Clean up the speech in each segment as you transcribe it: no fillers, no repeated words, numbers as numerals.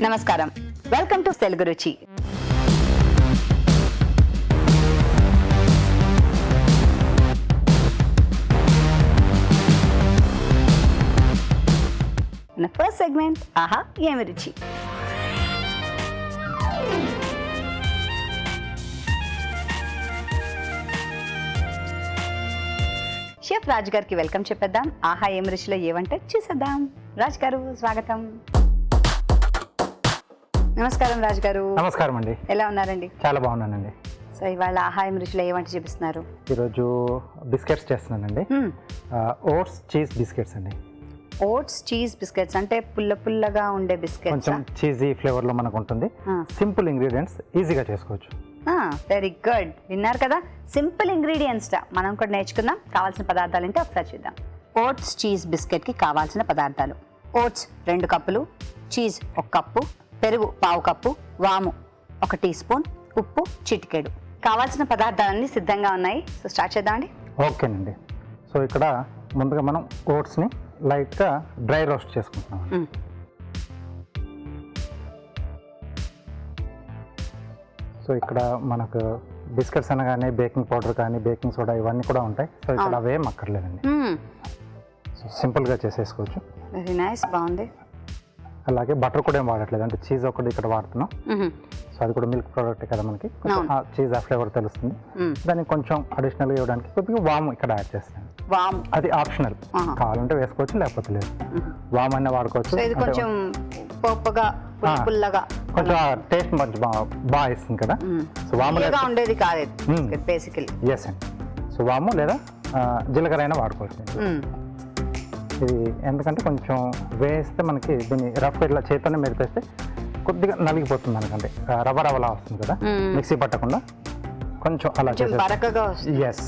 నమస్కారం, welcome to Telugu రుచి. మన ఫస్ట్ సెగ్మెంట్ ఆహా ఏమి రుచి. షెఫ్ రాజ్ గారికి వెల్కమ్ చెప్పేద్దాం. ఆహా ఏమి రుచిలో ఏమంటే చూసేద్దాం. రాజ్ గారు స్వాగతం. నమస్కారం రాజ్ గారు. నమస్కారం అండి. ఎలా ఉన్నారండి? చాలా బాగున్నానండి. సో ఇవాళ ఆహా ఏమి రుచిలో ఏమంటే చూపిస్తున్నారు? ఈరోజు బిస్కెట్స్ చేస్తున్నానండి. ఓట్స్ చీజ్ బిస్కెట్స్ అండి. ఓట్స్ చీజ్ బిస్కెట్స్ అంటే పుల్ల పుల్లగా ఉండే బిస్కెట్స్, కొంచెం చీజీ ఫ్లేవర్లో మనకు ఉంటుంది. సింపుల్ ఇంగ్రీడియంట్స్, ఈజీగా చేసుకోవచ్చు. Very good. విన్నారు కదా, సింపుల్ ఇంగ్రీడియంట్స్ మనం కూడా నేర్చుకుందాం. కావాల్సిన పదార్థాలు ఏంటి ఒకసారి చూద్దాం. ఓట్స్ చీజ్ బిస్కెట్కి కావాల్సిన పదార్థాలు: ఓట్స్ 2 కప్పులు, చీజ్ 1 కప్పు, పెరుగు 1/2 కప్పు, వాము 1 టీ స్పూన్, ఉప్పు చిటికెడు. కావాల్సిన పదార్థాలన్నీ సిద్ధంగా ఉన్నాయి. సో స్టార్ట్ చేద్దామండి. ఓకేనండి. సో ఇక్కడ ముందుగా మనం ఓట్స్ని లైట్గా డ్రై రోస్ట్ చేసుకుంటున్నాం. సో ఇక్కడ మనకు బిస్కెట్స్ అనగానే బేకింగ్ పౌడర్ కానీ బేకింగ్ సోడా ఇవన్నీ కూడా ఉంటాయి. సో ఇక్కడ అవేం అక్కర్లేదండి. సో సింపుల్గా చేసేసుకోవచ్చు. వెరీ నైస్, బాగుంది. అలాగే బటర్ కూడా ఏం వాడట్లేదు, అంటే చీజ్ ఒకటి ఇక్కడ వాడుతున్నాం. సో అది కూడా మిల్క్ ప్రోడక్ట్ కదా, మనకి చీజ్ ఆ ఫ్లేవర్ తెలుస్తుంది. దానికి కొంచెం అడిషనల్గా ఇవ్వడానికి కొద్దిగా వాము ఇక్కడ యాడ్ చేస్తాను. వామ్ అది ఆప్షనల్, కావాలంటే వేసుకోవచ్చు లేకపోతే లేదు. వామ్ అన్న వాడుకోవచ్చు. ఇది కొంచెం పోపుగా పుల్లగా కొంచెం టేస్ట్ మంచి బాగా ఇస్తుంది కదా. సో వాము ఉండేది కాదు బేసికలీ. ఎస్ అండి. సో వాము లేదా జీలకర్ర అయినా వాడుకోవచ్చు. ఇది ఎందుకంటే కొంచెం వేస్తే మనకి దీన్ని రఫ్ ఇట్లా చేతితోనే మెరిపేస్తే కొద్దిగా నలిగిపోతుంది మనకంటే రవ్వలా వస్తుంది కదా, మిక్సీ పట్టకుండా కొంచెం అలా చేస్తే ఎస్.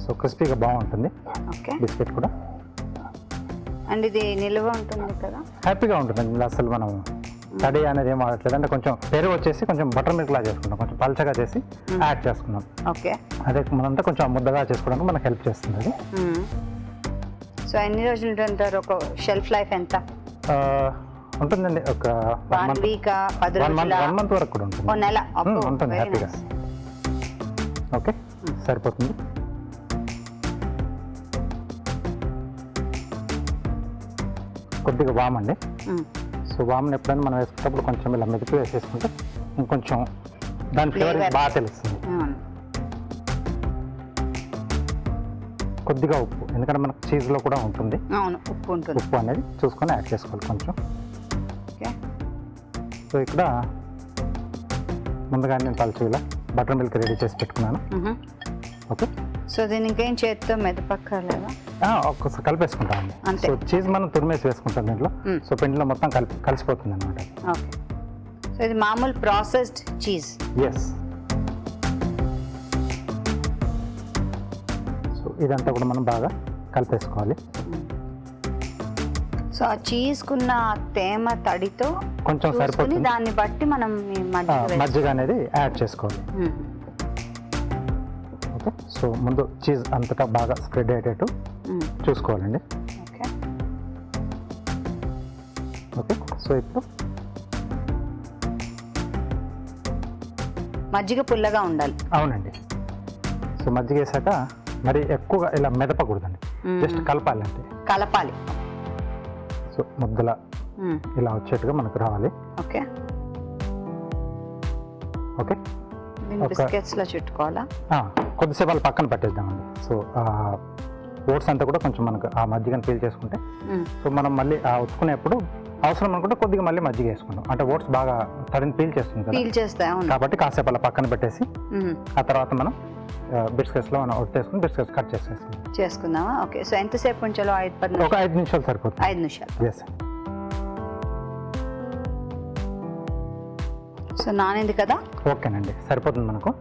సో క్రిస్పీగా బాగుంటుంది బిస్కెట్ కూడా. అండ్ ఇది నిల్వ ఉంటుంది కదా, హ్యాపీగా ఉంటుంది. అసలు మనం తడి అనేది ఏం వాడట్లేదు. అంటే కొంచెం పెరుగు వచ్చేసి కొంచెం బటర్ మిల్క్ లా చేసుకుంటాం, కొంచెం పల్చగా చేసి యాడ్ చేసుకున్నాం. ఓకే, అదే మనంతా కొంచెం ముద్దగా చేసుకోవడానికి మనకు హెల్ప్ చేస్తుంది అది. సో ఎన్ని రోజులు ఉంటుంటారు? ఒక షెల్ఫ్ లైఫ్ ఎంత ఉంటుందండి? ఒక 1 వీక్, 10 1 మంత్ వరకు కూడా ఉంటుంది. నెల ఉంటుంది హ్యాపీగా. ఓకే, సరిపోతుంది. కొద్దిగా వామ్ అండి. సో వామ్ని ఎప్పుడైనా మనం వేసుకున్నప్పుడు కొంచెం ఇలా మెదిపి వేసేసుకుంటే ఇంకొంచెం దాని ఫ్లేవర్ బాగా తెలుస్తుంది. కొద్దిగా ఉప్పు, ఎందుకంటే మనకు చీజ్లో కూడా ఉంటుంది. ఉప్పు అనేది చూసుకొని యాడ్ చేసుకోవాలి కొంచెం. సో ఇక్కడ ముందుగా నేను పలుచగా బటర్ మిల్క్ రెడీ చేసి పెట్టుకున్నాను. ఓకే, సో దీని ఇంకేం చేతితో మెదపక్కర్లేదా? ఒక్కసారి కలిపేసుకుంటామండి. సో చీజ్ మనం తురిమేసి వేసుకుంటాం దీంట్లో. సో పిండిలో మొత్తం కలిసిపోతుంది అనమాట. ఓకే, సో ఇది మామూలు ప్రాసెస్డ్ చీజ్. ఎస్. ఇదంతా కూడా మనం బాగా కలిపేసుకోవాలి. సో ఆ చీజ్కున్న తేమ తడితో కొంచెం సరిపోతుంది, దాన్ని బట్టి మనం మజ్జిగ అనేది యాడ్ చేసుకోవాలి. ఓకే, సో ముందు చీజ్ అంతటా బాగా స్ప్రెడ్ అయ్యేటట్టు చూసుకోవాలండి. ఓకే, సో ఇప్పుడు మజ్జిగ పుల్లగా ఉండాలి. అవునండి. సో మజ్జిగ వేసాక మరి ఎక్కువగా ఇలా మెదపకూడదండి, జస్ట్ కలపాలి అంటే కలపాలి. సో ముద్దల ఇలా వచ్చేట్టుగా మనకు రావాలి. ఓకే ఓకే, బిస్కెట్స్ లో చుట్టుకోవాలా? కొద్దిసేపు అలా పక్కన పెట్టేద్దామండి. సో ఓట్స్ అంతా కూడా కొంచెం మనకు ఆ మజ్జిగను పీల్ చేసుకుంటే, సో మనం మళ్ళీ ఉతుకునేప్పుడు అవసరం అనుకుంటే కొద్దిగా మళ్ళీ మజ్జిగ వేసుకుంటాం. అంటే ఓట్స్ బాగా తడిని పీల్ చేస్తుంది కదా, కాబట్టి కాసేపు అలా పక్కన పెట్టేసి ఆ తర్వాత మనం బిస్కెట్స్లో మనం ఒట్టేసుకుని బిస్కెట్స్ కట్ చేసుకుందామా? ఓకే, సో ఎంతసేపు ఉంచాలో? ఒక 5 నిమిషాలు సరిపోతుంది. 5 నిమిషాలు. ఎస్. సో నానింది కదా? ఓకేనండి, సరిపోతుంది మనకు.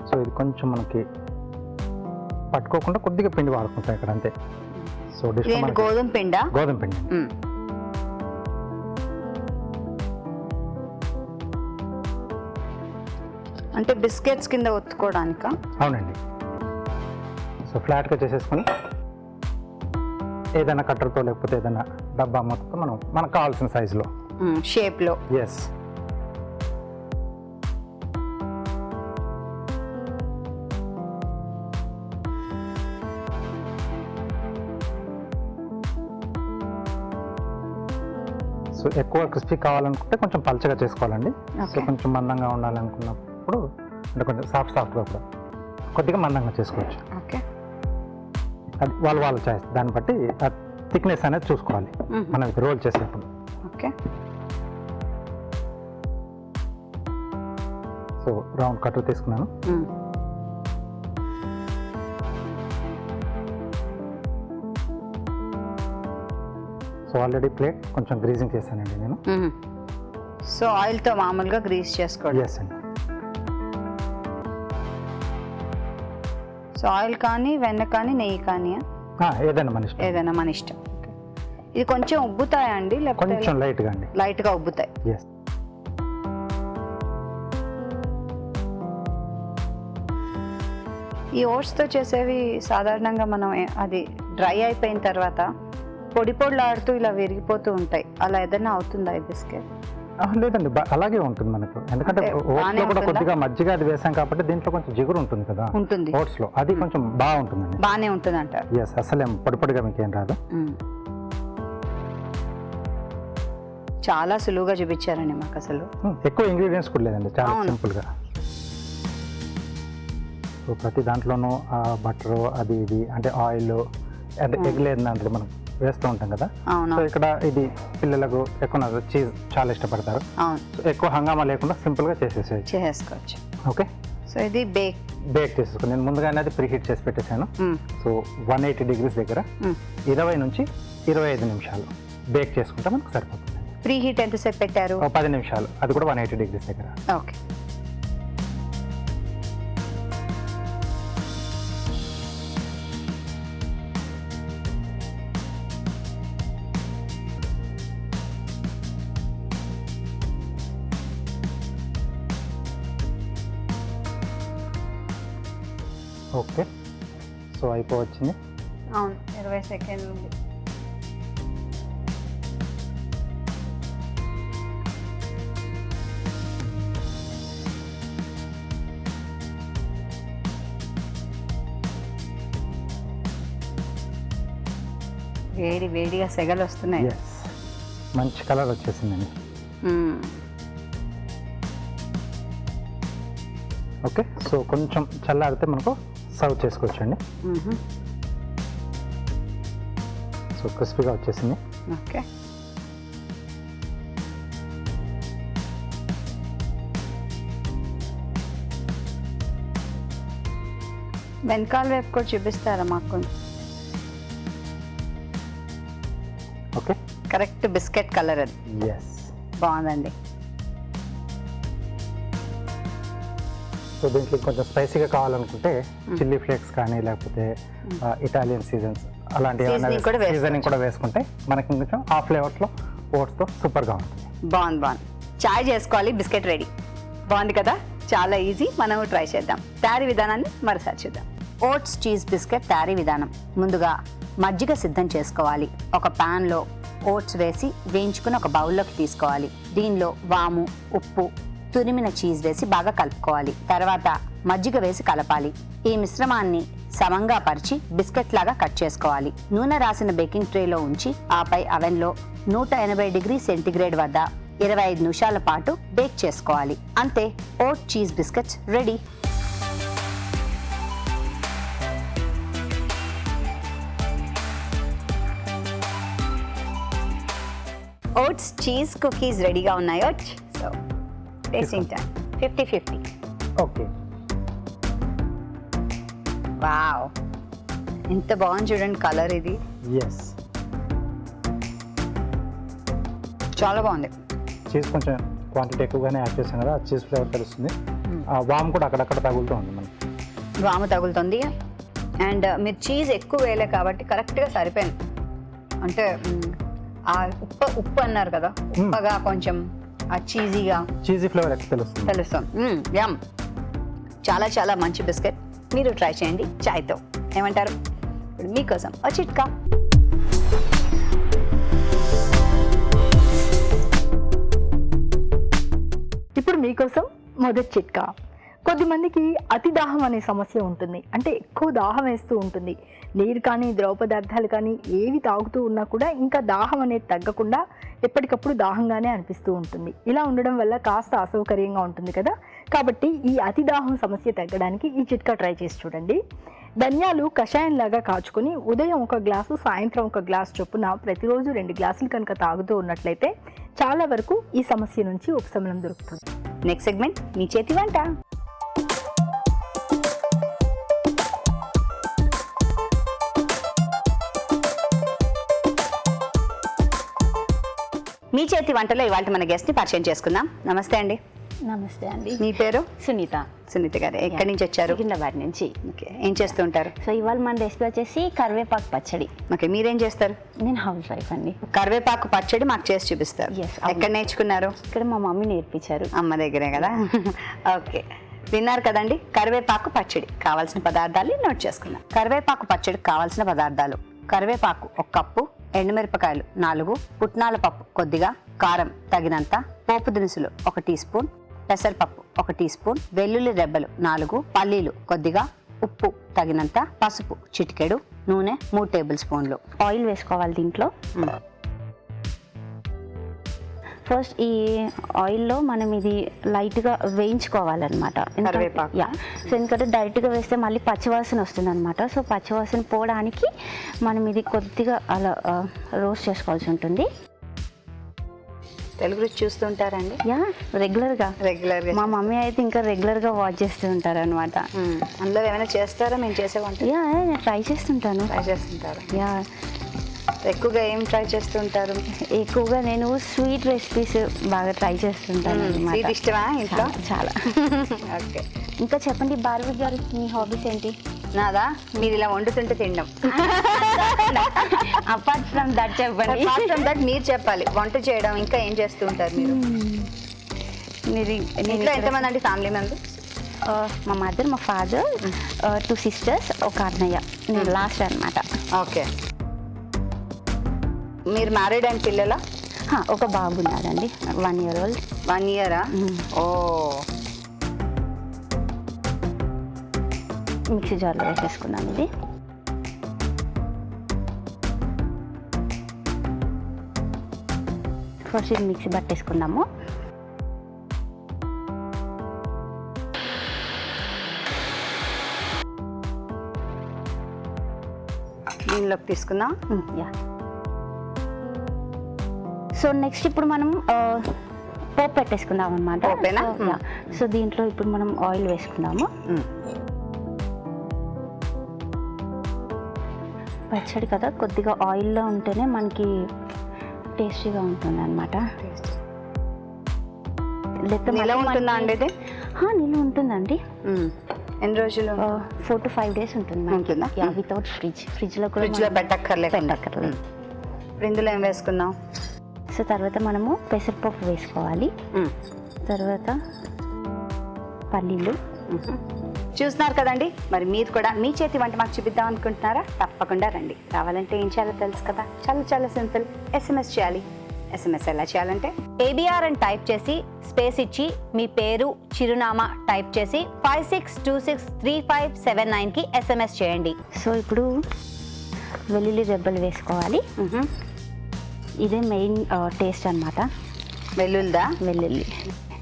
సో ఇది కొంచెం మనకి పట్టుకోకుండా కొద్దిగా పిండి వాడుకుంటాం ఇక్కడ అంతే. సో గోధుమ పిండి. గోధుమ పిండి. అంటే బిస్కెట్స్ కింద ఒత్తుకోవడానికా? అవునండి. సో ఫ్లాట్గా చేసేసుకొని ఏదైనా కట్టర్తో లేకపోతే ఏదైనా డబ్బా మొత్తం మనకు కావాల్సిన సైజులో షేప్లో. ఎస్. సో ఎక్కువ క్రిస్పీ కావాలనుకుంటే కొంచెం పల్చగా చేసుకోవాలండి. సో కొంచెం మందంగా ఉండాలనుకున్నప్పుడు అంటే కొంచెం సాఫ్ట్గా కూడా కొద్దిగా మందంగా చేసుకోవచ్చు. ఓకే. అది వాళ్ళ చాయిస్, దాన్ని బట్టి థిక్నెస్ అనేది చూసుకోవాలి మనం రోల్ చేసేటప్పుడు. ఓకే. సో రౌండ్ కట్టర్ తీసుకున్నాను. సో ఆల్రెడీ ప్లేట్ కొంచెం గ్రీజింగ్ చేశానండి నేను. సో ఆయిల్తో మామూలుగా గ్రీస్ చేసుకోండి. ఎస్ అండి. సో ఆయిల్ కానీ వెన్న కానీ నెయ్యి కానీ ఏదైనా మన ఇష్టం. ఏదైనా మన ఇష్టం. ఇది కొంచెం ఉబ్బుతాయా అండి లేకపోతే కొంచెం లైట్గా అండి? లైట్గా ఉబ్బుతాయి. ఎస్. ఈ ఓట్స్తో చేసేవి సాధారణంగా మనం అది డ్రై అయిపోయిన తర్వాత పొడి పొడిలాడుతూ ఇలా విరిగిపోతూ ఉంటాయి. అలా ఏదైనా అవుతుందా ఈ బిస్కెట్? లేదండి, అలాగే ఉంటుంది మనకు. ఎందుకంటే ఓట్స్లో కూడా కొద్దిగా మజ్జిగ అది వేసాం కాబట్టి దీంట్లో కొంచెం జిగురు ఉంటుంది కదా ఉంటుంది ఓట్స్లో, అది కొంచెం బాగుంటుందండి. బాగానే ఉంటుంది అంటారు. ఎస్, అసలేం పొడిపొడిగా మీకు ఏం రాదు. చాలా సులువుగా చూపించారండి మాకు. అసలు ఎక్కువ ఇంగ్రీడియంట్స్ కూడా లేదండి, చాలా సింపుల్గా. సో ప్రతి దాంట్లోనూ బటరు అది ఇది అంటే ఆయిల్ అంటే ఎగ్ లేదు దాంట్లో మనం వేస్తూ ఉంటాం కదా. సో ఇక్కడ ఇది పిల్లలకు ఎక్కువ చీజ్ చాలా ఇష్టపడతారు. ఎక్కువ హంగామా లేకుండా సింపుల్గా చేసేసుకోవచ్చు. ఓకే. సో ఇది బేక్ చేసేసుకోండి. నేను ముందుగానే అది ప్రీహీట్ చేసి పెట్టేశాను. సో 180 degrees దగ్గర 20 నుంచి 25 నిమిషాలు బేక్ చేసుకుంటే మనకు సరిపోతుంది. ప్రీహీట్ ఎంతసేపు పెట్టారు? 10 నిమిషాలు, అది కూడా 180 degrees దగ్గర. ఓకే. ఓకే. సో అయిపోవచ్చింది. అవును, 20 సెకండ్లు ఉంది. వేడిగా సెగలు వస్తున్నాయి. మంచి కలర్ వచ్చేసిందండి. ఓకే. సో కొంచెం చల్లారితే మనకు సర్వ్ చేసుకోవచ్చండి. సో క్రిస్పీగా వచ్చేసింది. ఓకే. వెనకాల వైపు కూడా చూపిస్తారా మాకు? ఓకే. కరెక్ట్ బిస్కెట్ కలర్ అది. ఎస్, బాగుందండి. సో దీంట్లో కొంచెం స్పైసీగా కావాలనుకుంటే చిల్లీ ఫ్లేక్స్ కానీ లేకపోతే ఇటాలియన్ సీజన్స్ అలాంటి సీజనింగ్ కూడా వేసుకుంటే మనకి కొంచెం ఆ ఫ్లేవర్స్లో ఓట్స్తో సూపర్గా ఉంటుంది. బాగుంది. చాయ్ చేసుకోవాలి, బిస్కెట్ రెడీ. బాగుంది కదా, చాలా ఈజీ. మనం ట్రై చేద్దాం. తయారీ విధానాన్ని మరోసారి చూద్దాం. ఓట్స్ చీజ్ బిస్కెట్ తయారీ విధానం. ముందుగా మజ్జిగ సిద్ధం చేసుకోవాలి. ఒక ప్యాన్లో ఓట్స్ వేసి వేయించుకుని ఒక బౌల్లోకి తీసుకోవాలి. దీనిలో వాము, ఉప్పు, తురిమిన చీజ్ వేసి బాగా కలుపుకోవాలి. తర్వాత మజ్జిగ వేసి కలపాలి. ఈ మిశ్రమాన్ని సమంగా పరిచి బిస్కెట్ లాగా కట్ చేసుకోవాలి. నూనె రాసిన బేకింగ్ ట్రేలో ఉంచి ఆపై అవెన్లో 180 degrees సెంటీగ్రేడ్ వద్ద 25 నిమిషాల పాటు బేక్ చేసుకోవాలి. అంతే, oat cheese biscuits ready. Oats cheese cookies రెడీగా ఉన్నాయి. So tasting time 50-50. Okay. Wow, ఎంత బాగుంది చూడండి కలర్. ఇది ఎస్, చాలా బాగుంది. చీజ్ కొంచెం క్వాంటిటీ ఎక్కువగానే యాడ్ చేసాం కదా, చీజ్ ఫ్లేవర్ తెలుస్తుంది. వామ్ కూడా అక్కడక్కడ తగులుతూ ఉంది మనకి. వాము తగులుతుంది. అండ్ మీరు చీజ్ ఎక్కువ వేయలే కాబట్టి కరెక్ట్గా సరిపోయింది. అంటే ఆ ఉప్పు అన్నారు కదా, ఉప్పగా కొంచెం ఆ చీజీ ఫ్లేవర్ తెలుస్తుంది. యమ్, చాలా మంచి బిస్కెట్. మీరు ట్రై చేయండి చాయ్తో. ఏమంటారు? ఇప్పుడు మీకోసం ఒక చిట్కా. కోసం మొదటి చిట్కా. కొద్దిమందికి అతి దాహం అనే సమస్య ఉంటుంది. అంటే ఎక్కువ దాహం వేస్తూ ఉంటుంది. నీరు కానీ ద్రవ పదార్థాలు కానీ ఏవి తాగుతూ ఉన్నా కూడా ఇంకా దాహం అనేది తగ్గకుండా ఎప్పటికప్పుడు దాహంగానే అనిపిస్తూ ఉంటుంది. ఇలా ఉండడం వల్ల కాస్త అసౌకర్యంగా ఉంటుంది కదా. కాబట్టి ఈ అతి దాహం సమస్య తగ్గడానికి ఈ చిట్కా ట్రై చేసి చూడండి. ధనియాలు కషాయంలాగా కాచుకొని ఉదయం 1 గ్లాసు, సాయంత్రం 1 గ్లాసు చొప్పున ప్రతిరోజు 2 గ్లాసులు కనుక తాగుతూ ఉన్నట్లయితే చాలా వరకు ఈ సమస్య నుంచి ఉపశమనం దొరుకుతుంది. నెక్స్ట్ సెగ్మెంట్ మీ చేతి వంట. మీ చేతి వంటలో ఇవాళ మన గెస్ట్ ని పరిచయం చేసుకుందాం. నమస్తే అండి. నమస్తే అండి. మీ పేరు? సునీత. సునీత గారు ఎక్కడి నుంచి వచ్చారు? సికింద్రాబాద్ నుంచి. ఓకే, ఏం చేస్తూ ఉంటారు? సో ఇవాళ మన రెసిపీ వచ్చేసి కరివేపాకు పచ్చడి. ఓకే, మీరేం చేస్తారు? నేను హౌస్ వైఫ్ అండి. కరివేపాకు పచ్చడి మాకు చేసి చూపిస్తారు. Yes, అవును. ఎక్కడ నేర్చుకున్నారు? ఇక్కడ మా మమ్మీ నేర్పించారు. అమ్మ దగ్గరే కదా. ఓకే, విన్నారు కదండి, కరివేపాకు పచ్చడి కావాల్సిన పదార్థాలు నోట్ చేసుకుందాం. కరివేపాకు పచ్చడికి కావాల్సిన పదార్థాలు: కరివేపాకు 1 కప్పు, ఎండుమిరపకాయలు 4, పుట్నాల పప్పు కొద్దిగా, కారం తగినంత, పోపు దినుసులు 1 టీ స్పూన్, పెసరపప్పు 1 టీ స్పూన్, వెల్లుల్లి రెబ్బలు 4, పల్లీలు కొద్దిగా, ఉప్పు తగినంత, పసుపు చిటికెడు, నూనె 3 టేబుల్ స్పూన్లు. ఆయిల్ వేసుకోవాలి దీంట్లో. ఫస్ట్ ఈ ఆయిల్లో మనం ఇది లైట్గా వేయించుకోవాలన్నమాట. కరివేపాకు. యా. సో ఎందుకంటే డైరెక్ట్గా వేస్తే మళ్ళీ పచ్చివాసన వస్తుంది అనమాట. సో పచ్చివాసన పోవడానికి మనం ఇది కొద్దిగా అలా రోస్ట్ చేసుకోవాల్సి ఉంటుంది. తెలుగు రుచి చూస్తూ ఉంటారండి? యా, రెగ్యులర్గా. మా మమ్మీ అయితే ఇంకా రెగ్యులర్గా వాచ్ చేస్తూ ఉంటారు అనమాట. అందులో ఏమైనా చేస్తారా? మేము చేసే వంట యా, నేను ట్రై చేస్తుంటాను. ట్రై చేస్తుంటారు? యా, ఎక్కువగా ఏం ట్రై చేస్తూ ఉంటారు? ఎక్కువగా నేను స్వీట్ రెసిపీస్ బాగా ట్రై చేస్తుంటాను అన్నమాట. స్వీట్ ఇష్టమా ఇంట్లో? చాలా. ఓకే, ఇంకా చెప్పండి భార్గవి గారు, మీ హాబీస్ ఏంటి? నాదా? మీరు ఇలా వండుతుంటే తినడం. అపార్ట్ ఫ్రమ్ దట్ చెప్పండి. అపార్ట్ ఫ్రమ్ దట్ మీరు చెప్పాలి. వంట చేయడం ఇంకా ఏం చేస్తూ ఉంటారు మీరు? మీరు ఇంట్లో ఎంతమంది అండి ఫ్యామిలీ మెంబర్స్? మా మదర్, మా ఫాదర్, 2 సిస్టర్స్, ఒక అన్నయ్య. నేను లాస్ట్ అనమాట. ఓకే, మీరు మ్యారీడ్ అండ్ పిల్లలా? ఒక బాబు ఉన్నాడండి, 1 year old. 1 year-ఆ? ఓ, మిక్సీ జార్లో వేసేసుకుందాం ఇది. ఫస్ట్ ఇది మిక్సీ పట్టేసుకుందాము. దీనిలోకి తీసుకుందాం. యా. సో నెక్స్ట్ ఇప్పుడు మనం పోపు పెట్టేసుకుందాం అనమాట. పోపేనా? సో దీంట్లో ఇప్పుడు మనం ఆయిల్ వేసుకుందాము. పచ్చడి కదా, కొద్దిగా ఆయిల్లో ఉంటేనే మనకి టేస్టీగా ఉంటుంది అనమాట. నిల్వ ఉంటుందా అండి ఇది? నిల్వ ఉంటుందండి. ఎన్ని రోజులు? 4 to 5 days ఉంటుంది. ఉంటుందా? వితౌట్ ఫ్రిడ్జ్లో కూడా ఫ్రిడ్జ్లో పెట్టక్కర్లేదు. పెట్టక్కర్లేదు. ఇప్పుడు ఇందులో ఏం వేసుకుందాం? సో తర్వాత మనము పెసరపప్పు వేసుకోవాలి. తర్వాత పల్లీలు. చూస్తున్నారు కదండి, మరి మీరు కూడా మీ చేతి వంట మాకు చూపిద్దాం అనుకుంటున్నారా? తప్పకుండా రండి. రావాలంటే ఏం చేయాలో తెలుసు కదా, చాలా చాలా సింపుల్. SMS చేయాలి. SMS ఎలా చేయాలంటే ABR అని టైప్ చేసి స్పేస్ ఇచ్చి మీ పేరు, చిరునామా టైప్ చేసి 56263579కి SMS చేయండి. సో ఇప్పుడు వెల్లుల్లి రెబ్బలు వేసుకోవాలి. ఇదే మెయిన్ టేస్ట్ అనమాట. వెల్లుల్దా? వెల్లుల్లి.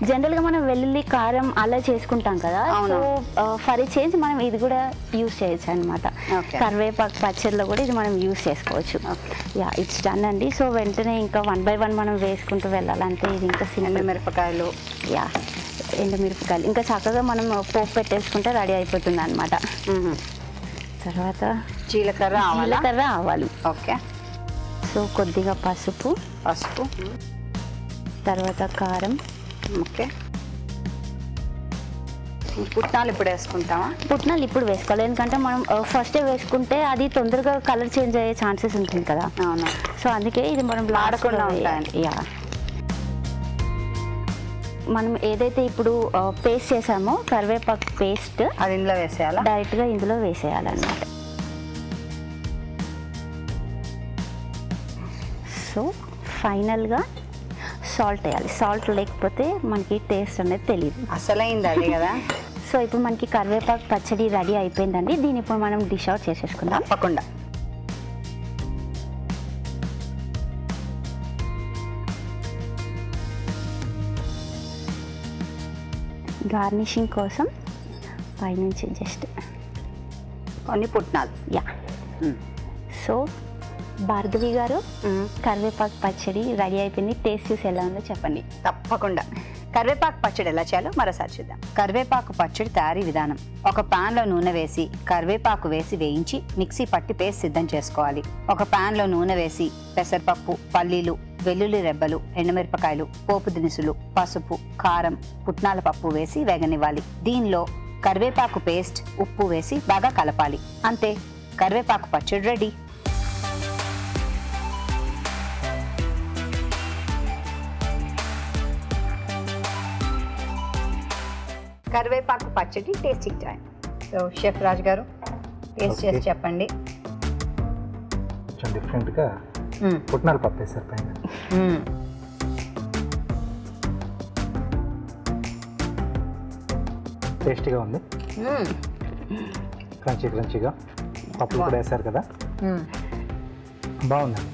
జనరల్గా మనం వెల్లుల్లి కారం అలా చేసుకుంటాం కదా. సో ఫర్ చేంజ్ మనం ఇది కూడా యూస్ చేయొచ్చు అనమాట. కరివేపాకు పచ్చడిలో కూడా ఇది మనం యూస్ చేసుకోవచ్చు. యా, ఇట్స్ డన్ అండి. సో వెంటనే ఇంకా 1 by 1 మనం వేసుకుంటూ వెళ్ళాలంటే ఇది ఇంకా ఎండుమిరపకాయలు. యా, ఎండుమిరపకాయలు ఇంకా చక్కగా మనం పోపు పెట్టేసుకుంటే రెడీ అయిపోతుంది అనమాట. తర్వాత జీలకర్ర ఆవాలు. ఓకే. సో కొద్దిగా పసుపు. తర్వాత కారం. ఓకే. పుట్నాలు ఇప్పుడు వేసుకుంటామా? పుట్నాలు ఇప్పుడు వేసుకోవాలి, ఎందుకంటే మనం ఫస్టే వేసుకుంటే అది తొందరగా కలర్ చేంజ్ అయ్యే ఛాన్సెస్ ఉంటుంది కదా. అవును. సో అందుకే ఇది మనం ఆడకుండా ఉంటాయి. యా, మనం ఏదైతే ఇప్పుడు పేస్ట్ చేసామో కరివేపాకు పేస్ట్, అది ఇందులో వేసేయాలా? డైరెక్ట్గా ఇందులో వేసేయాలన్నమాట. సో ఫైనల్గా సాల్ట్ వేయాలి. సాల్ట్ లేకపోతే మనకి టేస్ట్ అనేది తెలియదు. అసలైంది అదే కదా. సో ఇప్పుడు మనకి కరివేపాకు పచ్చడి రెడీ అయిపోయిందండి. దీన్ని ఇప్పుడు మనం డిష్ అవుట్ చేసేసుకుందాం. తప్పకుండా. గార్నిషింగ్ కోసం పైనుంచి జస్ట్ కొన్ని పుట్నాలు. యా. సో భార్గవి గారు, కరివేపాకు పచ్చడి రెడీ అయిపోయింది. టేస్ట్ చూసి ఎలా ఉందో చెప్పండి. తప్పకుండా. కరివేపాకు పచ్చడి ఎలా చేయాలో మరోసారి చూద్దాం. కరివేపాకు పచ్చడి తయారీ విధానం: ఒక పాన్లో నూనె వేసి కరివేపాకు వేసి వేయించి మిక్సీ పట్టి పేస్ట్ సిద్ధం చేసుకోవాలి. ఒక పాన్లో నూనె వేసి పెసరపప్పు, పల్లీలు, వెల్లుల్లి రెబ్బలు, ఎండుమిరపకాయలు, పోపు దినుసులు, పసుపు, కారం, పుట్నాల పప్పు వేసి వేగనివ్వాలి. దీనిలో కరివేపాకు పేస్ట్, ఉప్పు వేసి బాగా కలపాలి. అంతే, కరివేపాకు పచ్చడి రెడీ. కరివేపాకు పచ్చడి tasting time. So chef Raj గారు టేస్ట్ చేసి చెప్పండి. కొంచెం డిఫరెంట్గా పుట్నాల పప్పు వేసారు పైన. టేస్టీగా ఉంది, క్రంచీగా. పప్పులు కూడా వేసారు కదా, బాగుందండి.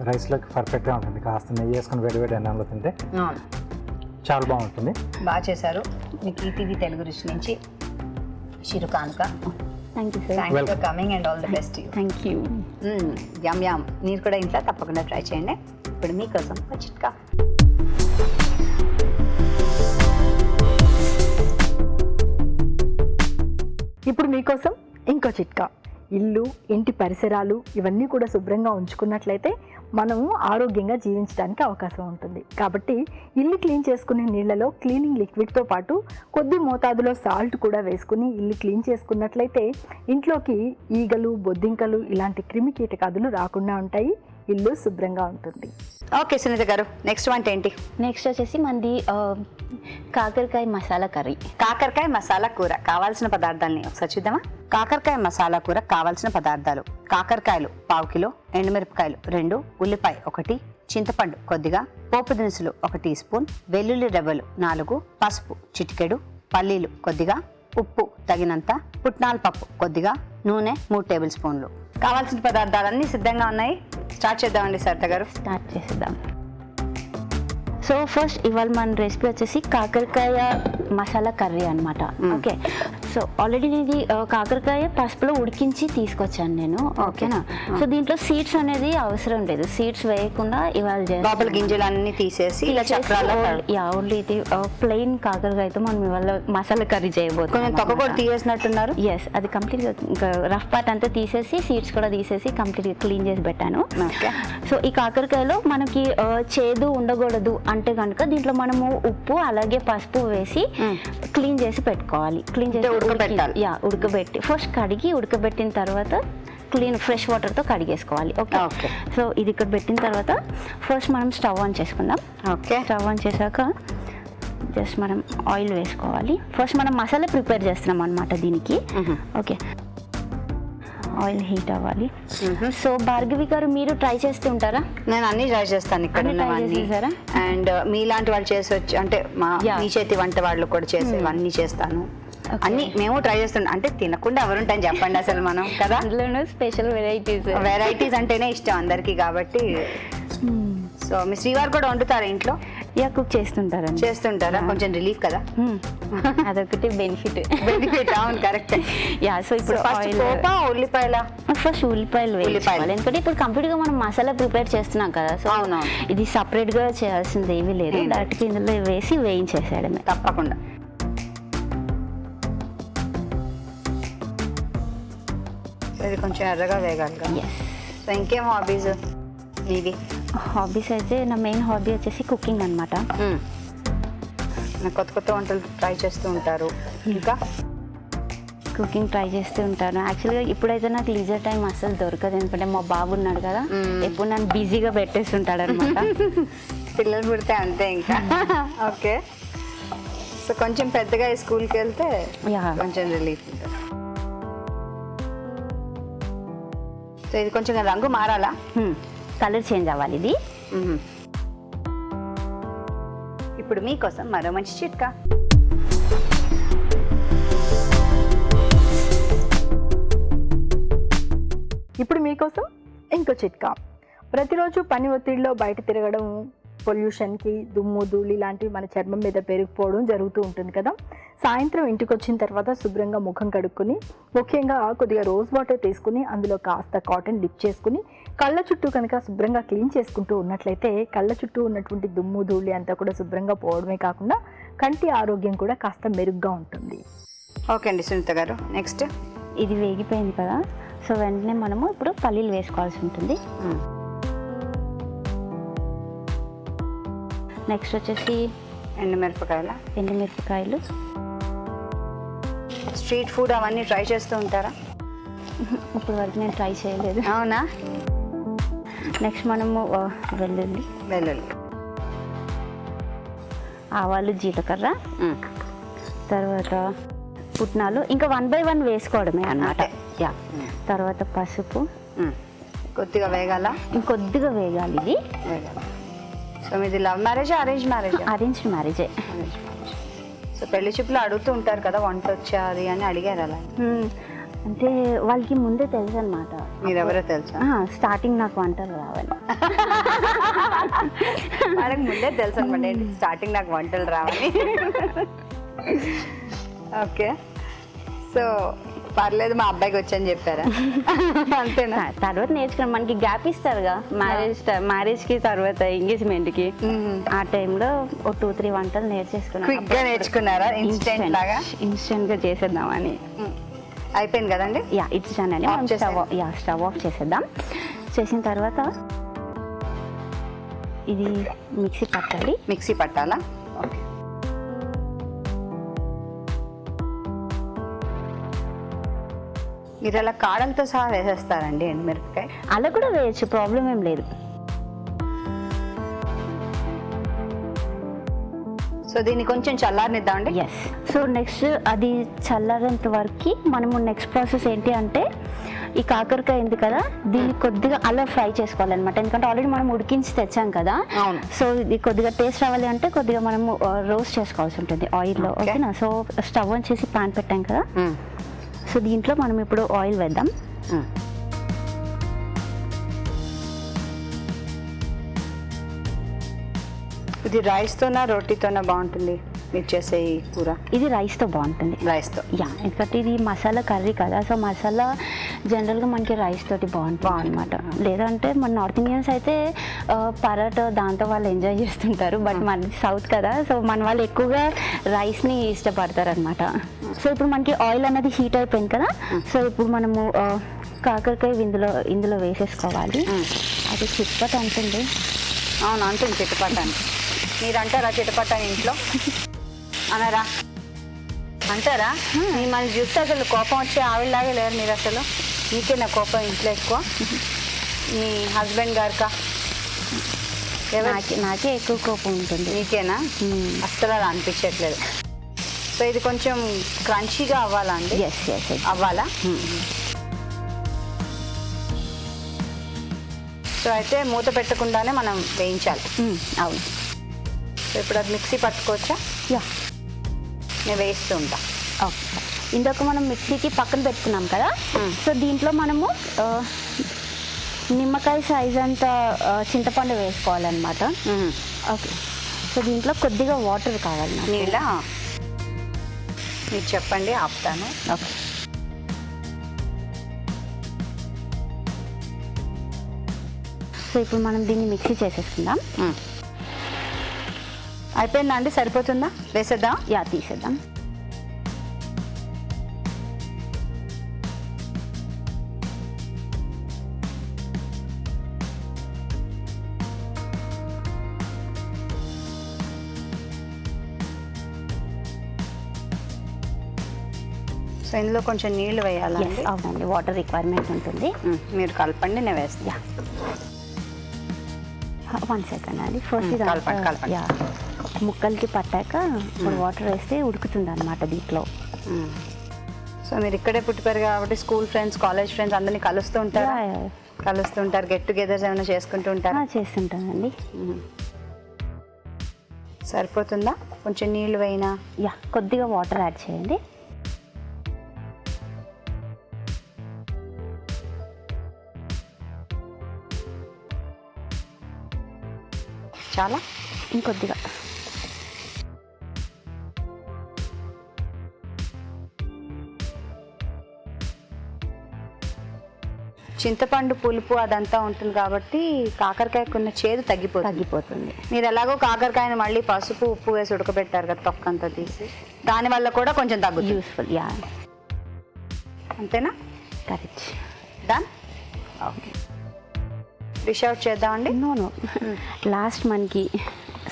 రైస్లోకి పర్ఫెక్ట్గా ఉంటుంది. కాస్త నెయ్యి వేసుకొని వేడి అన్నంలో తింటే చాలా బాగుంటుంది. బాగా చేశారు. మీకు ఈటీవీ తెలుగు రుచి నుంచి చిరు కానుక. Thank you sir. Thank you for coming and all the best you. Thank you. Yum. మీరు కూడా ఇంట్లో తప్పకుండా ట్రై చేయండి. ఇప్పుడు మీకోసం ఒక చిట్కా. ఇప్పుడు మీకోసం ఇంకో చిట్కా. ఇల్లు, ఇంటి పరిసరాలు ఇవన్నీ కూడా శుభ్రంగా ఉంచుకున్నట్లయితే మనము ఆరోగ్యంగా జీవించడానికి అవకాశం ఉంటుంది. కాబట్టి ఇల్లు క్లీన్ చేసుకునే నీళ్ళలో క్లీనింగ్ లిక్విడ్తో పాటు కొద్ది మోతాదులో సాల్ట్ కూడా వేసుకుని ఇల్లు క్లీన్ చేసుకున్నట్లయితే ఇంట్లోకి ఈగలు, బొద్దింకలు ఇలాంటి క్రిమి కీటకాదులు రాకుండా ఉంటాయి. ఇల్లు శుభ్రంగా ఉంటుంది. ఓకే సునీత గారు, నెక్స్ట్ వంట ఏంటి? నెక్స్ట్ వచ్చేసి మనది కాకరకాయ మసాలా కర్రీ. కాకరకాయ మసాలా కూర. కావాల్సిన పదార్థాలని ఒకసారి చూద్దామా? కాకరకాయ మసాలా కూర కావాల్సిన పదార్థాలు: కాకరకాయలు 1/2 కిలో, ఎండుమిరపకాయలు 2, ఉల్లిపాయ 1, చింతపండు కొద్దిగా, పోపు దినుసులు 1 టీ స్పూన్, వెల్లుల్లి రెబ్బలు 4, పసుపు చిటికెడు, పల్లీలు కొద్దిగా, ఉప్పు తగినంత, పుట్నాల పప్పు కొద్దిగా, నూనె 3 టేబుల్ స్పూన్లు. కావాల్సిన పదార్థాలన్నీ సిద్ధంగా ఉన్నాయి. స్టార్ట్ చేద్దామండి సరిత గారు. స్టార్ట్ చేసేద్దాం. సో ఫస్ట్ ఇవాళ మన రెసిపీ వచ్చేసి కాకరకాయ మసాలా కర్రీ అనమాట. ఓకే, సో ఆల్రెడీ ఇది కాకరకాయ పసుపులో ఉడికించి తీసుకొచ్చాను నేను. ఓకేనా? సో దీంట్లో సీడ్స్ అనేది అవసరం లేదు. సీడ్స్ వేయకుండా ఇవాళ లోపల గింజలు అన్ని తీసేసి ఓన్లీ ఇది ప్లెయిన్ కాకరకాయతో మనం ఇవాళ మసాలా కర్రీ చేయబోతున్నాం. తొక్క కూడా తీసేసినట్టున్నారు. ఎస్, అది కంప్లీట్గా రఫ్ పార్ట్ అంతా తీసేసి సీడ్స్ కూడా తీసేసి కంప్లీట్గా క్లీన్ చేసి పెట్టాను. సో ఈ కాకరకాయలో మనకి చేదు ఉండకూడదు అంటే కనుక దీంట్లో మనము ఉప్పు అలాగే పసుపు వేసి క్లీన్ చేసి పెట్టుకోవాలి. క్లీన్ చేసి ఉడకబెట్టి ఫస్ట్ కడిగి ఉడకబెట్టిన తర్వాత క్లీన్ ఫ్రెష్ వాటర్తో కడిగేసుకోవాలి. ఓకే, సో ఇది ఇక్కడ పెట్టిన తర్వాత ఫస్ట్ మనం స్టవ్ ఆన్ చేసుకుందాం. ఓకే, స్టవ్ ఆన్ చేశాక జస్ట్ మనం ఆయిల్ వేసుకోవాలి. ఫస్ట్ మనం మసాలా ప్రిపేర్ చేస్తున్నాం అనమాట దీనికి. ఓకే, ఆయిల్ హీట్ అవ్వాలి. సో భార్గవి గారు, మీరు ట్రై చేస్తూ ఉంటారా? నేను అన్ని ట్రై చేస్తాను ఇక్కడ అండ్ మీలాంటి వాళ్ళు చేసొచ్చు అంటే మీ చేతి వంట వాళ్ళు కూడా చేసేవన్నీ చేస్తాను. అన్ని మేము ట్రై చేస్తుంటాం. అంటే తినకుండా ఎవరుంటాయని చెప్పండి అసలు మనం కదా. అందులోనూ స్పెషల్ వెరైటీస్ అంటేనే ఇష్టం అందరికి కాబట్టి. సో మీ శ్రీవారు కూడా వండుతారా ఇంట్లో? కుక్ చేస్తుంటారా? కొంచెం రిలీఫ్ కదా, అదొకటి బెనిఫిట్. అవును, కరెక్ట్. సో ఇప్పుడు ఉల్లిపాయల ఫస్ట్ ఉల్లిపాయలు వేయాలి. ఎందుకంటే ఇప్పుడు కంప్లీట్ గా మనం మసాలా ప్రిపేర్ చేస్తున్నాం కదా. సో ఇది సపరేట్ గా చేయాల్సింది ఏమీ లేదు. డైరెక్ట్ ఇందులో వేసి వేయించేసేయడమే. తప్పకుండా. ఇది కొంచెం ఎర్రగా వేగాలి కదా. సో ఇంకేం హాబీస్ మీవి? హాబీస్ అయితే నా మెయిన్ హాబీ వచ్చేసి కుకింగ్ అనమాట. కొత్త కొత్త వంటలు ట్రై చేస్తూ ఉంటారు. ఇంకా కుకింగ్ ట్రై చేస్తూ ఉంటాను. యాక్చువల్గా ఇప్పుడైతే నాకు లీజర్ టైం అసలు దొరకదు. ఎందుకంటే మా బాబు ఉన్నాడు కదా, ఎప్పుడు నన్ను బిజీగా పెట్టేస్తుంటాడు అనమాట. పిల్లలు పుడితే అంతే ఇంకా. ఓకే, సో కొంచెం పెద్దగా స్కూల్కి వెళ్తే కొంచెం రిలీఫ్ ఉంటుంది. సో ఇది కొంచెం రంగు మారాలా? కలర్ చేంజ్ అవ్వాలి ఇది. ఇప్పుడు మీకోసం మరో మంచి చిట్కా. ఇప్పుడు మీకోసం ఇంకో చిట్కా. ప్రతిరోజు పని ఒత్తిడిలో బయట తిరగడం, పొల్యూషన్కి, దుమ్ము ధూళి లాంటివి మన చర్మం మీద పెరిగిపోవడం జరుగుతూ ఉంటుంది కదా. సాయంత్రం ఇంటికి వచ్చిన తర్వాత శుభ్రంగా ముఖం కడుక్కొని, ముఖ్యంగా కొద్దిగా రోజ్ వాటర్ తీసుకుని అందులో కాస్త కాటన్ డిప్ చేసుకుని కళ్ళ చుట్టూ కనుక శుభ్రంగా క్లీన్ చేసుకుంటూ ఉన్నట్లయితే కళ్ళ చుట్టూ ఉన్నటువంటి దుమ్ము ధూళి అంతా కూడా శుభ్రంగా పోవడమే కాకుండా కంటి ఆరోగ్యం కూడా కాస్త మెరుగ్గా ఉంటుంది. ఓకే అండి సునీత గారు, నెక్స్ట్. ఇది వేగిపోయింది కదా, సో వెంటనే మనము ఇప్పుడు పల్లీలు వేసుకోవాల్సి ఉంటుంది. నెక్స్ట్ వచ్చేసి ఎండుమిరపకాయలు. స్ట్రీట్ ఫుడ్ అవన్నీ ట్రై చేస్తూ ఉంటారా? ఇప్పుడు వరకు నేను ట్రై చేయలేదు. అవునా? నెక్స్ట్ మనము వెల్లుల్లి, ఆవాలు, జీలకర్ర, తర్వాత పుట్నాలు, ఇంకా 1 by 1 వేసుకోవడమే అన్నమాట. యా. తర్వాత పసుపు, కొద్దిగా వేగాల, ఇంకొద్దిగా వేగాలి ఇది. సో మీది love marriage, arrange marriage? Arranged మ్యారేజే. సో పెళ్లి చూపులు అడుగుతూ ఉంటారు కదా, వంట వచ్చా అది అని అడిగారు అలా? అంటే వాళ్ళకి ముందే తెలుసు అనమాట. మీరెవరో తెలుసా? స్టార్టింగ్ నాకు వంటలు రావాలి. వాళ్ళకి ముందే తెలుసు అనమాట, స్టార్టింగ్ నాకు వంటలు రావాలి. ఓకే, సో పర్లేదు మా అబ్బాయికి వచ్చని చెప్పారా? అంతేనా? తర్వాత నేర్చుకున్నాం, మనకి గ్యాప్ ఇస్తారుగా మ్యారేజ్కి తర్వాత ఎంగేజ్మెంట్కి. ఆ టైంలో ఒక 2-3 వంటలు క్విక్గా నేర్చుకున్నారా? ఇన్స్టెంట్ లాగా ఇన్స్టెంట్గా చేసేద్దామని. అయిపోయింది కదండి? యా, ఇట్స్ డన్ అండి. మనం స్టవ్ ఆఫ్ చేసేద్దాం. చేసిన తర్వాత ఇది మిక్సీ పట్టాలా? ఓకే. మీరు అలా కాడలతో సహా వేసేస్తారండి ఎండుమిరపకాయ? అలా కూడా వేయచ్చు, ప్రాబ్లం ఏం లేదు. సో దీన్ని కొంచెం చల్లారనిద్దామండి. ఎస్. సో నెక్స్ట్ అది చల్లారేంత వరకు మనము నెక్స్ట్ ప్రాసెస్ ఏంటి అంటే, ఈ కాకరకాయ ఉంది కదా, దీన్ని కొద్దిగా అలా ఫ్రై చేసుకోవాలన్నమాట. ఎందుకంటే ఆల్రెడీ మనం ఉడికించి తెచ్చాం కదా. సో ఇది కొద్దిగా టేస్ట్ రావాలి అంటే కొద్దిగా మనము రోస్ట్ చేసుకోవాల్సి ఉంటుంది ఆయిల్లో. ఓకేనా? సో స్టవ్ ఆన్ చేసి పాన్ పెట్టాం కదా, సో దీంట్లో మనం ఇప్పుడు ఆయిల్ వేద్దాం. ఇది రైస్తోనా రోటీతోనా బాగుంటుంది మీరు చేసే ఈ కూర? ఇది రైస్తో బాగుంటుంది. రైస్తో? యా, ఎందుకంటే ఇది మసాలా కర్రీ కదా, సో మసాలా జనరల్గా మనకి రైస్ తోటి బాగుంటుంది అనమాట. లేదంటే మన నార్త్ ఇండియన్స్ అయితే పరాటా దాంతో వాళ్ళు ఎంజాయ్ చేస్తుంటారు, బట్ మనది సౌత్ కదా, సో మన వాళ్ళు ఎక్కువగా రైస్ని ఇష్టపడతారు అనమాట. సో ఇప్పుడు మనకి ఆయిల్ అనేది హీట్ అయిపోయింది కదా, సో ఇప్పుడు మనము కాకరకాయ ఇందులో వేసేసుకోవాలి. అది చిట్పట అంటుంది. అవును, అంటుంది చిటపట అని. మీరు అంటారా చిటపట ఇంట్లో? అనరా? అంటారా? మిమ్మల్ని చూస్తే అసలు కోపం వచ్చే ఆవిడలాగే లేరు మీరు అసలు. మీకేనా కోపం ఇంట్లో ఎక్కువ? మీ హస్బెండ్ గారికా? నాకే ఎక్కువ కోపం ఉంటుంది. మీకేనా? అస్సలు అలా అనిపించట్లేదు. సో ఇది కొంచెం క్రంచీగా అవ్వాలా అండి? ఎస్. అవ్వాలా? సో అయితే మూత పెట్టకుండానే మనం వేయించాలి. అవును. సో ఇప్పుడు అది మిక్సీ పట్టుకోవచ్చా? యా, నేను వేస్తూ ఉంటా. ఓకే. ఇందాక మనం మిక్సీకి పక్కన పెట్టుకున్నాం కదా, సో దీంట్లో మనము నిమ్మకాయ సైజ్ అంత చింతపండు వేసుకోవాలన్నమాట. ఓకే. సో దీంట్లో కొద్దిగా వాటర్ కావాలి. నీళ్ళ? మీరు చెప్పండి, ఆపుతాను. ఓకే. సో ఇప్పుడు మనం దీన్ని మిక్సీ చేసేసుకుందాం. అయిపోయిందా అండి? సరిపోతుందా? వేసేద్దాం? యా, తీసేద్దాం. సో ఇందులో కొంచెం నీళ్లు వేయాలండి? అవునండి, వాటర్ రిక్వైర్మెంట్ ఉంటుంది. మీరు కలపండి, నేను వేస్తా. 1 సెకండ్ అండి. ఫస్ట్ కలపండి. యా, ముక్కలకి పట్టాక ఇప్పుడు వాటర్ వేస్తే ఉడుకుతుంది అనమాట దీంట్లో. సో మీరు ఇక్కడే పుట్టిపోయారు కాబట్టి స్కూల్ ఫ్రెండ్స్, కాలేజ్ ఫ్రెండ్స్ అందరినీ కలుస్తూ ఉంటారు, గెట్ టుగెదర్స్ ఏమైనా చేసుకుంటూ ఉంటారు? చేస్తుంటానండి. సరిపోతుందా? కొంచెం నీళ్ళు వేయినా? యా, కొద్దిగా వాటర్ యాడ్ చేయండి. చాలా? ఇంకొద్దిగా. చింతపండు పులుపు అదంతా ఉంటుంది కాబట్టి కాకరకాయకున్న చేదు తగ్గిపోతుంది. మీరు ఎలాగో కాకరకాయను మళ్ళీ పసుపు ఉప్పు వేసి ఉడకబెట్టారు కదా, తొక్కంతా తీసి, దానివల్ల కూడా కొంచెం తగ్గుతుంది. యూస్ఫుల్. యా, అంతేనా? Correct. Done. Okay, dish out చేద్దామండి. నో లాస్ట్ మనకి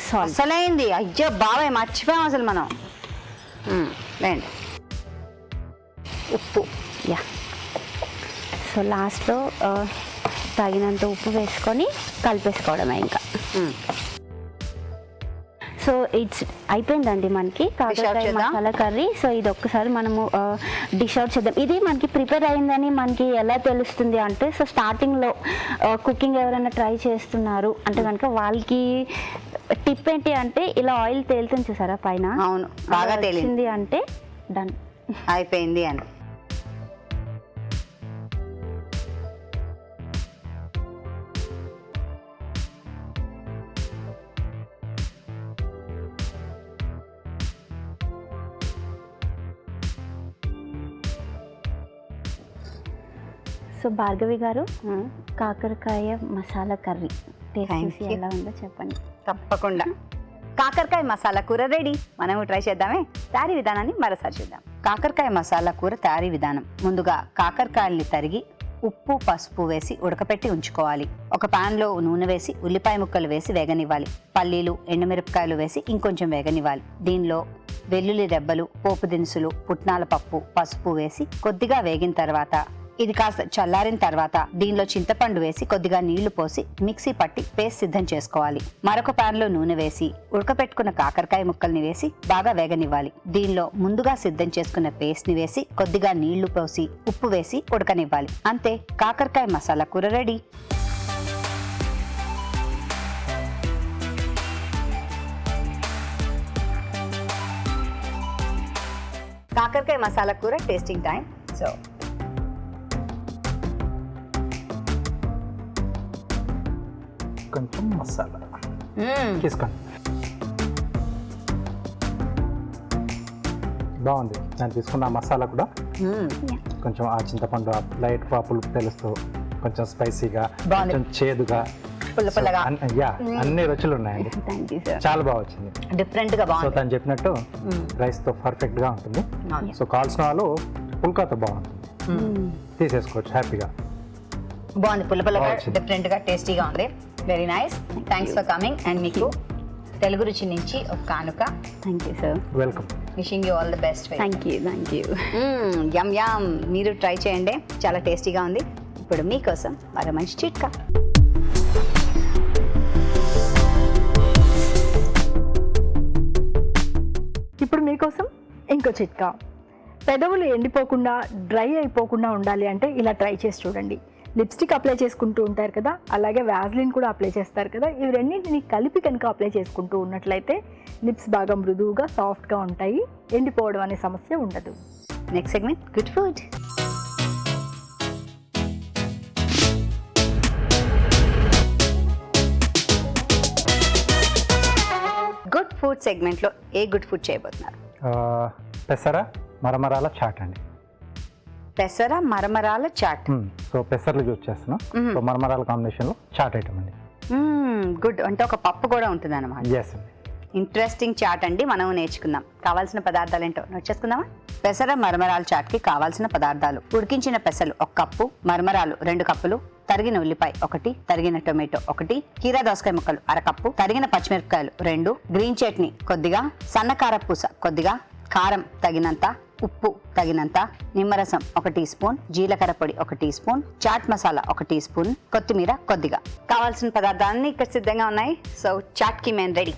సాల్ట్. అసలైంది. అయ్యో బాబాయ్, మర్చిపోయాం అసలు మనం. వేయండి ఉప్పు. యా, సో లాస్ట్లో తగినంత ఉప్పు వేసుకొని కలిపేసుకోవడమే ఇంకా. సో ఇట్స్ అయిపోయిందండి మనకి కాకరకాయ మసాలా కర్రీ. సో ఇది ఒక్కసారి మనము డిష్ అవుట్ చేద్దాం. ఇది మనకి ప్రిపేర్ అయిందని మనకి ఎలా తెలుస్తుంది అంటే, సో స్టార్టింగ్లో కుకింగ్ ఎవరైనా ట్రై చేస్తున్నారు అంటే కనుక వాళ్ళకి టిప్ ఏంటి అంటే, ఇలా ఆయిల్ తేలుతుంది చూసారా పైన? అవును, బాగా తేలింది అంటే డన్, అయిపోయింది అని. సో భార్గవి గారు, కాకరకాయ మసాలా కర్రీ టేస్ట్ ఎలా ఉందో చెప్పండి. తప్పకుండా. కాకరకాయ మసాలా కూర రెడీ. మనము ట్రై చేద్దామే. తయారీ విధానాన్ని మరోసారి చూద్దాం. కాకరకాయ మసాలా కూర తయారీ విధానం. ముందుగా కాకరకాయల్ని తరిగి ఉప్పు పసుపు వేసి ఉడకపెట్టి ఉంచుకోవాలి. ఒక పాన్ లో నూనె వేసి ఉల్లిపాయ ముక్కలు వేసి వేగనివ్వాలి. పల్లీలు ఎండుమిరపకాయలు వేసి ఇంకొంచెం వేగనివ్వాలి. దీనిలో వెల్లుల్లి రెబ్బలు, పోపు దినుసులు, పుట్నాల పప్పు, పసుపు వేసి కొద్దిగా వేగిన తర్వాత, ఇది కాస్త చల్లారిన తర్వాత దీనిలో చింతపండు వేసి కొద్దిగా నీళ్లు పోసి మిక్సీ పట్టి పేస్ట్ సిద్ధం చేసుకోవాలి. మరొక పాన్ లో నూనె వేసి ఉడకపెట్టుకున్న కాకరకాయ ముక్కల్ని వేసి బాగా వేగనివ్వాలి. దీనిలో ముందుగా సిద్ధం చేసుకున్న పేస్ట్ ని వేసి కొద్దిగా నీళ్లు పోసి ఉప్పు వేసి ఉడకనివ్వాలి. అంతే, కాకరకాయ మసాలా కూర రెడీ. కాకరకాయ మసాలా కూర టేస్టింగ్ టైం. సో కొంచెం మసాలా తీసుకోండి. బాగుంది. నేను తీసుకున్న మసాలా కూడా కొంచెం ఆ చింతపండు లైట్ పులుపు తెలుస్తూ, కొంచెం స్పైసీగా, కొంచెం చేదుగా, పుల్లపుల్లగా, అన్ని రుచులు ఉన్నాయండి. చాలా బాగా వచ్చింది, డిఫరెంట్ గా సో బాగుంది. తను చెప్పినట్టు రైస్ తో పర్ఫెక్ట్ గా ఉంటుంది. సో కావాల్సిన వాళ్ళు పుల్కాతో బాగుంటుంది, తీసేసుకోవచ్చు హ్యాపీగా. బాగుంది, పుల్లపుల్లగా, డిఫరెంట్ గా, టేస్టీగా ఉంది. Very nice. Thanks for coming. And మీకు తెలుగు రుచి నుంచి ఒక కానుక. Thank you sir. Welcome. Wishing you all the best. Thank you. Yum yum. మీరు ట్రై చేయండి, చాలా టేస్టీగా ఉంది. ఇప్పుడు మీకోసం మరో మంచి చిట్కా. ఇప్పుడు మీకోసం ఇంకో చిట్కా. పెదవులు ఎండిపోకుండా డ్రై అయిపోకుండా ఉండాలి అంటే ఇలా ట్రై చేసి చూడండి. లిప్స్టిక్ అప్లై చేసుకుంటూ ఉంటారు కదా, అలాగే వ్యాజ్లిన్ కూడా అప్లై చేస్తారు కదా, ఇవి రెండింటిని కలిపి కనుక అప్లై చేసుకుంటూ ఉన్నట్లయితే లిప్స్ బాగా మృదువుగా సాఫ్ట్గా ఉంటాయి, ఎండిపోవడం అనే సమస్య ఉండదు. Next segment good food. Good food సెగ్మెంట్లో ఏ గుడ్ ఫుడ్ చేయబోతున్నారు? పెసర మరమరాల చాట్ అండి. పెసర మరమరాల చాట్. సో పెసర్లు యూజ్ చేస్తున్నాం. సో మరమరాల కాంబినేషన్లో చాట్ ఐటమ్ అండి. గుడ్. అంటే ఒక పప్పు కూడా ఉంటుంది అన్నమాట. ఎస్ అండి. ఇంట్రెస్టింగ్ చాట్ అండి. మనం నేర్చుకుందాం. కావాల్సిన పదార్థాలు ఏంటో నోట్ చేసుకుందామా? పెసర మరమరాల చాట్కి కావాల్సిన పదార్థాలు: ఉడికించిన పెసలు 1 కప్పు, మరమరాలు 2 కప్పులు, తరిగిన ఉల్లిపాయ 1, తరిగిన టొమాటో 1, కీరా దోసకాయ ముక్కలు 1/2 కప్పు, తరిగిన పచ్చిమిరపకాయలు 2, గ్రీన్ చట్నీ కొద్దిగా, సన్నకార పూస కొద్దిగా, కారం తగినంత, ఉప్పు తగినంత, నిమ్మరసం 1 టీ స్పూన్, జీలకర్ర పొడి 1 teaspoon, chaat masala 1 teaspoon, కొత్తిమీర కొద్దిగా. కావాల్సిన పదార్థాలన్నీ ఇక్కడ సిద్ధంగా ఉన్నాయి. సో చాట్కి మేము రెడీ.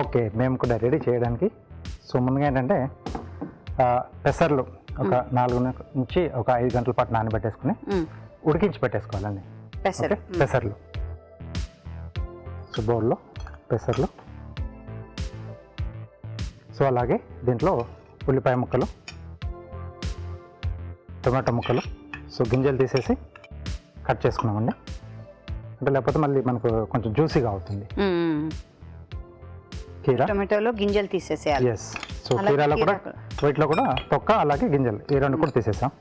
ఓకే, మేము కూడా రెడీ చేయడానికి. సో ముందుగా ఏంటంటే పెసర్లు ఒక 4 నుంచి ఒక 5 గంటల పాటు నానబెట్టేసుకుని ఉడికించి పెట్టేసుకోవాలండి. పెసర్లు. సో బౌల్లో పెసర్లు సో అలాగే దీంట్లో ఉల్లిపాయ ముక్కలు, టొమాటో ముక్కలు, సో గింజలు తీసేసి కట్ చేసుకున్నామండి. అంటే లేకపోతే మళ్ళీ మనకు కొంచెం జ్యూసీగా అవుతుంది. కీరా, టొమాటోలో గింజలు తీసేసేయాలి. ఎస్. సో కీరాలో కూడా వీటిలో కూడా తొక్క అలాగే గింజలు ఈ రెండు కూడా తీసేసాం.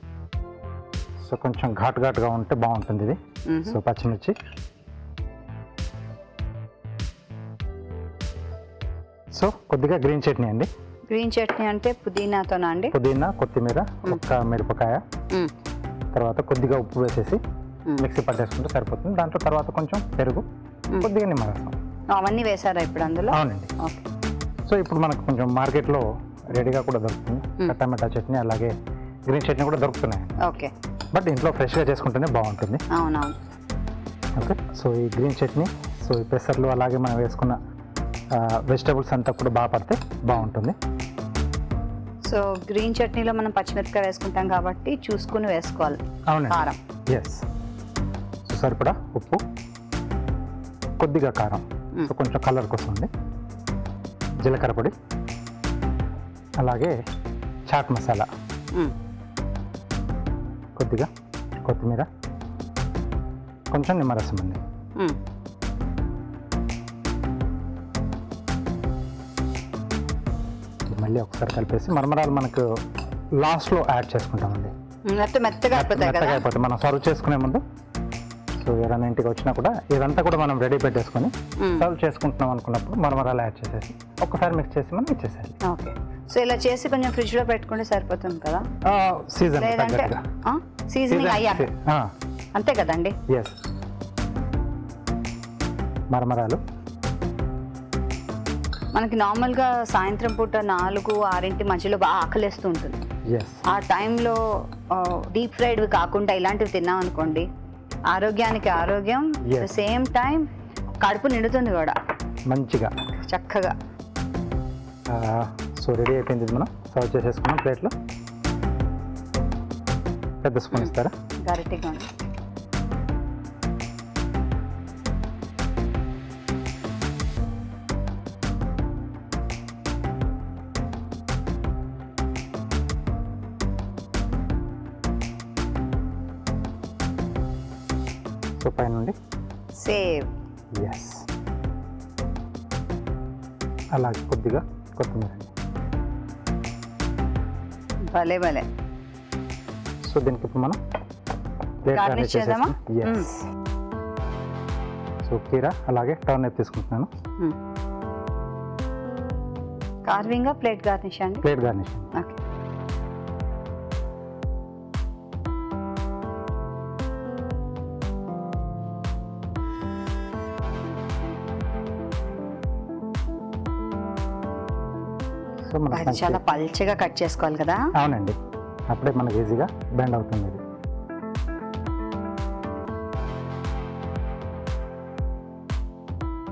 సో కొంచెం ఘాటుగా ఉంటే బాగుంటుంది ఇది. సో పచ్చిమిర్చి, సో కొద్దిగా గ్రీన్ చట్నీ అండి. గ్రీన్ చట్నీ అంటే పుదీనాతోనా అండి? పుదీనా, కొత్తిమీర, ఒక్క మిరపకాయ, తర్వాత కొద్దిగా ఉప్పు వేసేసి మిక్సీ పట్టేసుకుంటే సరిపోతుంది. దాంట్లో తర్వాత కొంచెం పెరుగు, కొద్దిగా నిమ్మరసం. అవన్నీ వేసారా ఇప్పుడు అందులో? అవునండి. ఓకే. సో ఇప్పుడు మనకు కొంచెం మార్కెట్లో రెడీగా కూడా దొరుకుతుంది టమాటా చట్నీ, అలాగే గ్రీన్ చట్నీ కూడా దొరుకుతున్నాయి. ఓకే. బట్ ఇంట్లో ఫ్రెష్గా చేసుకుంటేనే బాగుంటుంది. అవునవును. ఓకే. సో ఈ గ్రీన్ చట్నీ, సో ఈ పెసర్లు అలాగే మనం వేసుకున్న వెజిటబుల్స్ అంతా కూడా బాగా పడితే బాగుంటుంది. సో గ్రీన్ చట్నీలో మనం పచ్చిమిరపకాయ వేసుకుంటాం కాబట్టి చూసుకుని వేసుకోవాలి. అవునండి. కారం, ఎస్. సో సరిపడా ఉప్పు, కొద్దిగా కారం, సో కొంచెం కలర్ కోసం ఉంది, జీలకర్ర పొడి, అలాగే చాట్ మసాలా, కొద్దిగా కొత్తిమీర, కొంచెం నిమ్మరసం అండి. మళ్ళీ ఒకసారి కలిపేసి మరమరాలు మనకు లాస్ట్లో యాడ్ చేసుకుంటామండి. మెత్తగా అయిపోతాయి మనం సర్వ్ చేసుకునే ముందు. సో ఎవరైనా ఇంటికి వచ్చినా కూడా ఇదంతా కూడా మనం రెడీ పెట్టేసుకొని సర్వ్ చేసుకుంటున్నాం అనుకున్నప్పుడు మరమరాలు యాడ్ చేసేసి ఒక్కసారి మిక్స్ చేసి మనం ఇచ్చేసేయాలి. ఓకే. సో ఇలా చేసి కొంచెం ఫ్రిడ్జ్లో పెట్టుకుంటే సరిపోతుంది కదా? సీజన్ సీజనింగ్ అయ్యాక అంతే కదండి? ఎస్. మరమరాలు మనకి నార్మల్గా సాయంత్రం పూట 4-6 మధ్యలో బాగా ఆకలిస్తూ ఉంటుంది. ఆ టైంలో డీప్ ఫ్రైడ్వి కాకుండా ఇలాంటివి తిన్నాం అనుకోండి, ఆరోగ్యానికి ఆరోగ్యం, సేమ్ టైం కడుపు నిండుతుంది కూడా మంచిగా చక్కగా. సో రెడీ అయిపోయింది. ఇది మనం సర్వ్ చేసేసుకున్నాం ప్లేట్లో. పెద్ద స్పూన్ ఇస్తారా? గరిటెగా. సో పైన నుండి సేవ్. ఎస్. అలాగే కొద్దిగా కొత్తిమీర. భలే భలే. సో దీనికి ఇప్పుడు మనం గార్నిష్ చేద్దామా? ఎస్. సో కీరా అలాగే టర్నిప్ తీసుకుంటున్నాను. కార్వింగ్ ప్లేట్ గార్నిష్ అండి? Plate garnish. ఓకే. సో మనం చాలా పల్చగా కట్ చేసుకోవాలి కదా? అవునండి, అప్పుడే మనకి ఈజీగా బెండ్ అవుతుంది ఇది.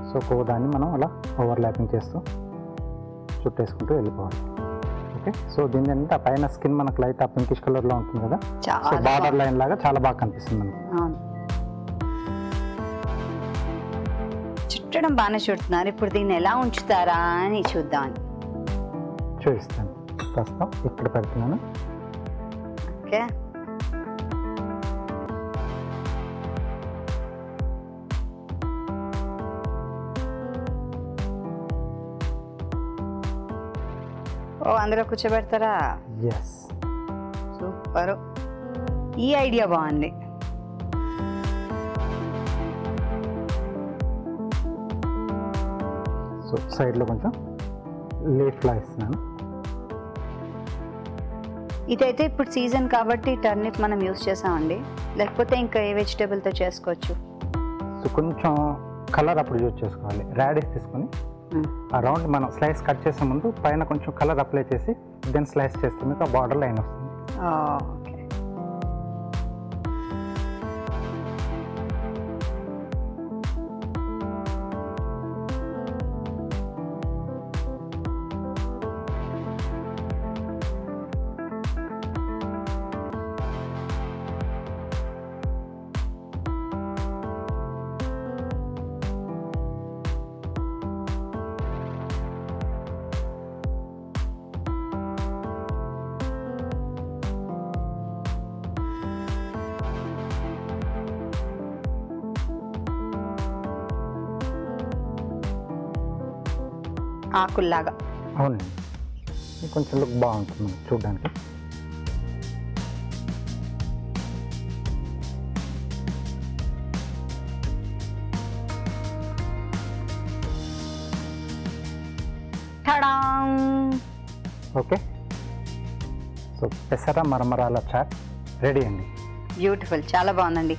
సో దాన్ని మనం అలా ఓవర్లాపింగ్ చేస్తూ చుట్టేసుకుంటూ వెళ్ళిపోవాలి. ఓకే. సో దీని అంటే ఆ పైన స్కిన్ మనకు లైట్ ఆ పింకిష్ కలర్లో ఉంటుంది కదా, సో బార్డర్ లైన్ లాగా చాలా బాగా కనిపిస్తుంది మనకి. అవును. చుట్టడం బాగానే చుడుతున్నారు. ఇప్పుడు దీన్ని ఎలా ఉంచుతారా అని చూద్దామని చూపిస్తాను. ప్రస్తుతం ఇక్కడ పెడుతున్నాను. ఓకే. అందులో కూర్చోబెడతారా? ఎస్. సూపర్. ఈ ఐడియా బాగుంది. సో సైడ్లో కొంచెం లీఫ్లా ఇస్తున్నాను. ఇదైతే ఇప్పుడు సీజన్ కాబట్టి టర్నిప్ మనం యూస్ చేసామండి, లేకపోతే ఇంకా ఏ వెజిటేబుల్తో చేసుకోవచ్చు? సో కొంచెం కలర్ అప్పుడు యూజ్ చేసుకోవాలి. రాడిష్ తీసుకొని ఆ రౌండ్ మనం స్లైస్ కట్ చేసే ముందు పైన కొంచెం కలర్ అప్లై చేసి దెన్ స్లైస్ చేస్తే మీకు ఆ బార్డర్ లైన్ వస్తుంది. ఓకే. ఆకుల్లాగా. అవునండి, ఇది కొంచెం లుక్ బాగుంటుంది మనకి చూడడానికి. ఓకే, సో పెసర మరమరాల చాట్ రెడీ అండి. బ్యూటిఫుల్, చాలా బాగుందండి.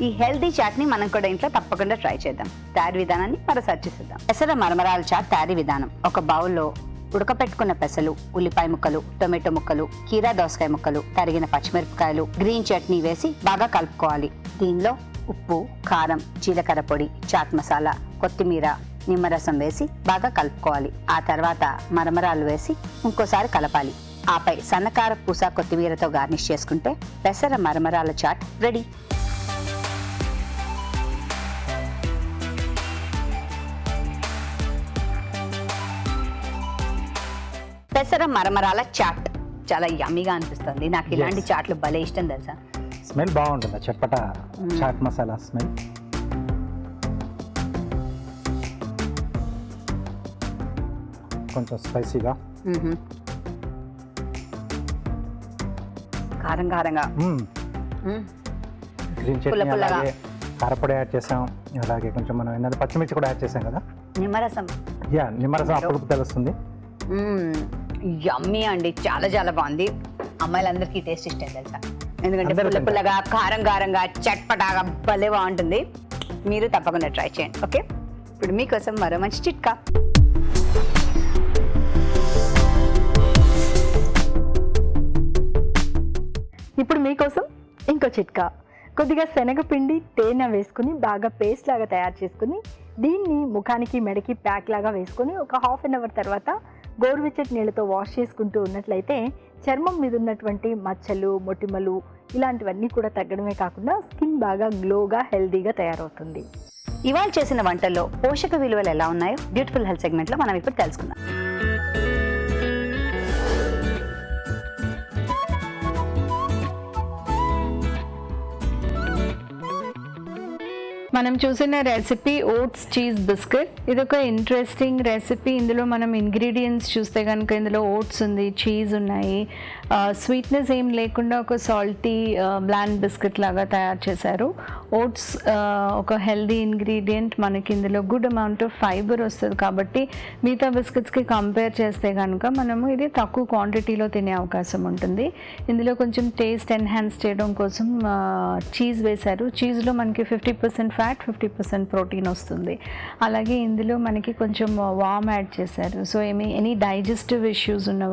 ఈ హెల్తీ చాట్ని మనం కూడా ఇంట్లో తప్పకుండా ట్రై చేద్దాం. తయారీ విధానాన్ని మరోసారి చూద్దాం. పెసర మరమరాల చాట్ తయారీ విధానం: ఒక బౌల్లో ఉడకపెట్టుకున్న పెసలు, ఉల్లిపాయ ముక్కలు, టొమాటో ముక్కలు, కీరా దోసకాయ ముక్కలు, తరిగిన పచ్చిమిరపకాయలు, గ్రీన్ చట్నీ వేసి బాగా కలుపుకోవాలి. దీనిలో ఉప్పు, కారం, జీలకర్ర పొడి, చాట్ మసాలా, కొత్తిమీర, నిమ్మరసం వేసి బాగా కలుపుకోవాలి. ఆ తర్వాత మరమరాలు వేసి ఇంకోసారి కలపాలి. ఆపై సన్నకార పూస కొత్తిమీరతో గార్నిష్ చేసుకుంటే పెసర మరమరాల చాట్ రెడీ. పెసర మరమరాల చాట్ చాలా యమ్మీగా అనిపిస్తుంది. నాకు ఇలాంటి చాట్లు భలే ఇష్టం తెలుసా. స్మెల్ బాగుంటుంది, చెప్పట చాట్ మసాలా స్మెల్. కొంచెం స్పైసీగా, కారం కారంగా, గ్రీన్ చట్నీ, అలాగే కారపొడి యాడ్ చేసాం, అలాగే కొంచెం మనం ఏంటంటే పచ్చిమిర్చి కూడా యాడ్ చేసాం కదా, నిమ్మరసం. నిమ్మరసం అప్పుడు తెలుస్తుంది. యమ్మీ అండి, చాలా చాలా బాగుంది. అమ్మాయిలందరికీ టేస్ట్ ఇష్టం తెలుసా, ఎందుకంటే పుల్ల పుల్లగా, కారం కారంగా, చట్పటాగా భలే బాగుంటుంది. మీరు తప్పకుండా ట్రై చేయండి. ఓకే, ఇప్పుడు మీకోసం మరో మంచి చిట్కా. ఇప్పుడు మీకోసం ఇంకో చిట్కా. కొద్దిగా శనగపిండి, తేనె వేసుకుని బాగా పేస్ట్ లాగా తయారు చేసుకుని దీన్ని ముఖానికి, మెడకి ప్యాక్ లాగా వేసుకొని ఒక హాఫ్ అన్ అవర్ తర్వాత గోరువెచ్చటి నీళ్ళతో వాష్ చేసుకుంటూ ఉన్నట్లయితే చర్మం మీద ఉన్నటువంటి మచ్చలు, మొటిమలు ఇలాంటివన్నీ కూడా తగ్గడమే కాకుండా స్కిన్ బాగా గ్లోగా, హెల్దీగా తయారవుతుంది. ఇవాళ చేసిన వంటల్లో పోషక విలువలు ఎలా ఉన్నాయో బ్యూటిఫుల్ హెల్త్ సెగ్మెంట్లో మనం ఇప్పుడు తెలుసుకుందాం. మనం చూసిన రెసిపీ ఓట్స్ చీజ్ బిస్కెట్. ఇది ఒక ఇంట్రెస్టింగ్ రెసిపీ. ఇందులో మనం ఇంగ్రీడియంట్స్ చూస్తే కనుక ఇందులో ఓట్స్ ఉంది, చీజ్ ఉన్నాయి, స్వీట్నెస్ ఏం లేకుండా ఒక సాల్టీ బ్లాండ్ బిస్కెట్ లాగా తయారు చేశారు. ఓట్స్ ఒక హెల్దీ ఇంగ్రీడియంట్, మనకి ఇందులో గుడ్ అమౌంట్ ఆఫ్ ఫైబర్ వస్తుంది కాబట్టి మిగతా బిస్కెట్స్కి కంపేర్ చేస్తే కనుక మనము ఇది తక్కువ క్వాంటిటీలో తినే అవకాశం ఉంటుంది. ఇందులో కొంచెం టేస్ట్ ఎన్హాన్స్ చేయడం కోసం చీజ్ వేశారు. చీజ్లో మనకి 50% ఫ్యాట్, 50% ప్రోటీన్ వస్తుంది. అలాగే ఇందులో మనకి కొంచెం వామ్ యాడ్ చేశారు. సో ఎనీ డైజెస్టివ్ ఇష్యూస్ ఉన్న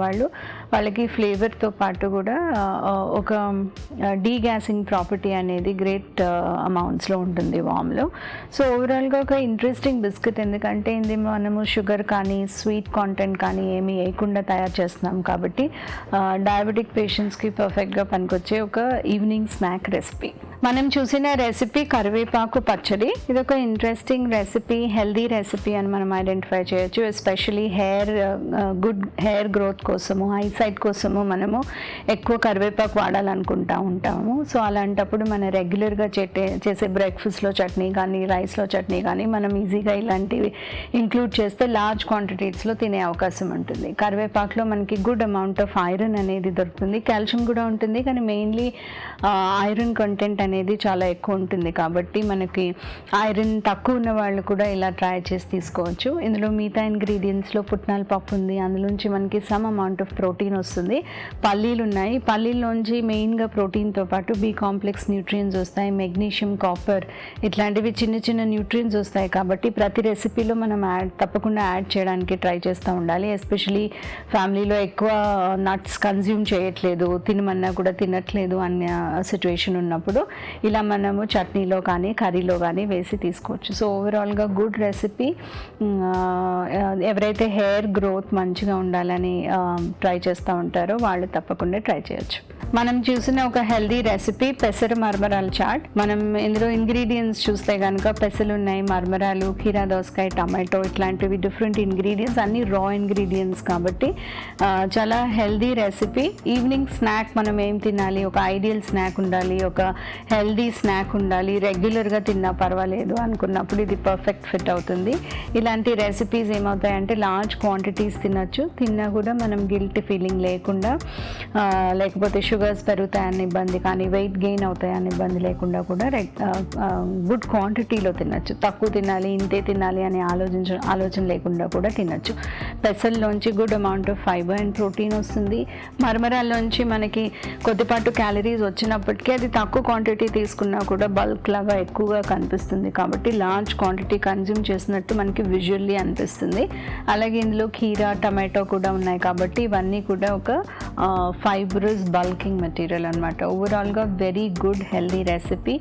వాళ్ళకి ఫ్లేవర్తో పాటు కూడా ఒక డీగ్యాసింగ్ ప్రాపర్టీ అనేది గ్రేట్ అమౌంట్స్లో ఉంటుంది వామ్లో. సో ఓవరాల్గా ఒక ఇంట్రెస్టింగ్ బిస్కెట్, ఎందుకంటే ఇది మనము షుగర్ కానీ స్వీట్ కాంటెంట్ కానీ ఏమీ వేయకుండా తయారు చేస్తున్నాం కాబట్టి డయాబెటిక్ పేషెంట్స్కి పర్ఫెక్ట్గా పనికొచ్చే ఒక ఈవినింగ్ స్నాక్ రెసిపీ. మనం చూసిన రెసిపీ కరివేపాకు పచ్చడి. ఇది ఒక ఇంట్రెస్టింగ్ రెసిపీ, హెల్దీ రెసిపీ అని మనం ఐడెంటిఫై చేయొచ్చు. ఎస్పెషలీ గుడ్ హెయిర్ గ్రోత్ కోసము, ఐసైట్ కోసము మనము ఎక్కువ కరివేపాకు వాడాలనుకుంటూ ఉంటాము. సో అలాంటప్పుడు మన రెగ్యులర్గా చేసే బ్రేక్ఫాస్ట్లో చట్నీ కానీ, రైస్లో చట్నీ కానీ మనం ఈజీగా ఇలాంటివి ఇంక్లూడ్ చేస్తే లార్జ్ క్వాంటిటీస్లో తినే అవకాశం ఉంటుంది. కరివేపాకులో మనకి గుడ్ అమౌంట్ ఆఫ్ ఐరన్ అనేది దొరుకుతుంది, కాల్షియం కూడా ఉంటుంది, కానీ మెయిన్లీ ఐరన్ కంటెంట్ అనేది చాలా ఎక్కువ ఉంటుంది కాబట్టి మనకి ఐరన్ తక్కువ ఉన్న వాళ్ళు కూడా ఇలా ట్రై చేసి తీసుకోవచ్చు. ఇందులో మిగతా ఇంగ్రీడియంట్స్లో పుట్నాల పప్పు ఉంది, అందులోంచి మనకి సమ్ అమౌంట్ ఆఫ్ ప్రోటీన్ వస్తుంది. పల్లీలు ఉన్నాయి, పల్లీల్లోంచి మెయిన్గా ప్రోటీన్తో పాటు బి కాంప్లెక్స్ న్యూట్రియన్స్ వస్తాయి, మెగ్నీషియం, కాపర్ ఇట్లాంటివి చిన్న చిన్న న్యూట్రియన్స్ వస్తాయి. కాబట్టి ప్రతి రెసిపీలో మనం తప్పకుండా యాడ్ చేయడానికి ట్రై చేస్తూ ఉండాలి. ఎస్పెషలీ ఫ్యామిలీలో ఎక్కువ నట్స్ కన్జ్యూమ్ చేయట్లేదు, తినమన్నా కూడా తినట్లేదు అన్న సిచ్యువేషన్ ఉన్నప్పుడు ఇలా మనము చట్నీలో కానీ కర్రీలో కానీ వేసి తీసుకోవచ్చు. సో ఓవరాల్గా గుడ్ రెసిపీ. ఎవరైతే హెయిర్ గ్రోత్ మంచిగా ఉండాలని ట్రై చేస్తూ చేస్తూ ఉంటారో వాళ్ళు తప్పకుండా ట్రై చేయొచ్చు. మనం చూసిన ఒక హెల్దీ రెసిపీ పెసర మరమరాల చాట్. మనం ఇందులో ఇంగ్రీడియంట్స్ చూస్తే కనుక పెసలు ఉన్నాయి, మరమరాలు, కీరా దోసకాయ, టమాటో, ఇట్లాంటివి డిఫరెంట్ ఇంగ్రీడియంట్స్, అన్ని రా ఇంగ్రీడియంట్స్ కాబట్టి చాలా హెల్దీ రెసిపీ. ఈవినింగ్ స్నాక్ మనం ఏం తినాలి, ఒక ఐడియల్ స్నాక్ ఉండాలి, ఒక హెల్దీ స్నాక్ ఉండాలి, రెగ్యులర్గా తిన్నా పర్వాలేదు అనుకున్నప్పుడు ఇది పర్ఫెక్ట్ ఫిట్ అవుతుంది. ఇలాంటి రెసిపీస్ ఏమవుతాయంటే లార్జ్ క్వాంటిటీస్ తినచ్చు, తిన్నా కూడా మనం గిల్ట్ ఫీలింగ్ లేకుండా, లేకపోతే షుగర్స్ పెరుగుతాయని ఇబ్బంది కానీ వెయిట్ గెయిన్ అవుతాయని ఇబ్బంది లేకుండా కూడా గుడ్ క్వాంటిటీలో తినచ్చు. తక్కువ తినాలి, ఇంతే తినాలి అని ఆలోచన లేకుండా కూడా తినచ్చు. పెసల్లోంచి good amount of fibre and protein వస్తుంది. మరమరాల్లోంచి మనకి కొద్దిపాటు క్యాలరీస్ వచ్చినప్పటికీ అది తక్కువ క్వాంటిటీ తీసుకున్నా కూడా బల్క్ లాగా ఎక్కువగా కనిపిస్తుంది కాబట్టి లార్జ్ క్వాంటిటీ కన్జ్యూమ్ చేసినట్టు మనకి విజువల్లీ అనిపిస్తుంది. అలాగే ఇందులో కీరా, టమాటో కూడా ఉన్నాయి కాబట్టి ఇవన్నీ కూడా ఒక ఫైబ్రస్ బల్కింగ్ మెటీరియల్ అనమాట. ఓవరాల్గా very good healthy recipe.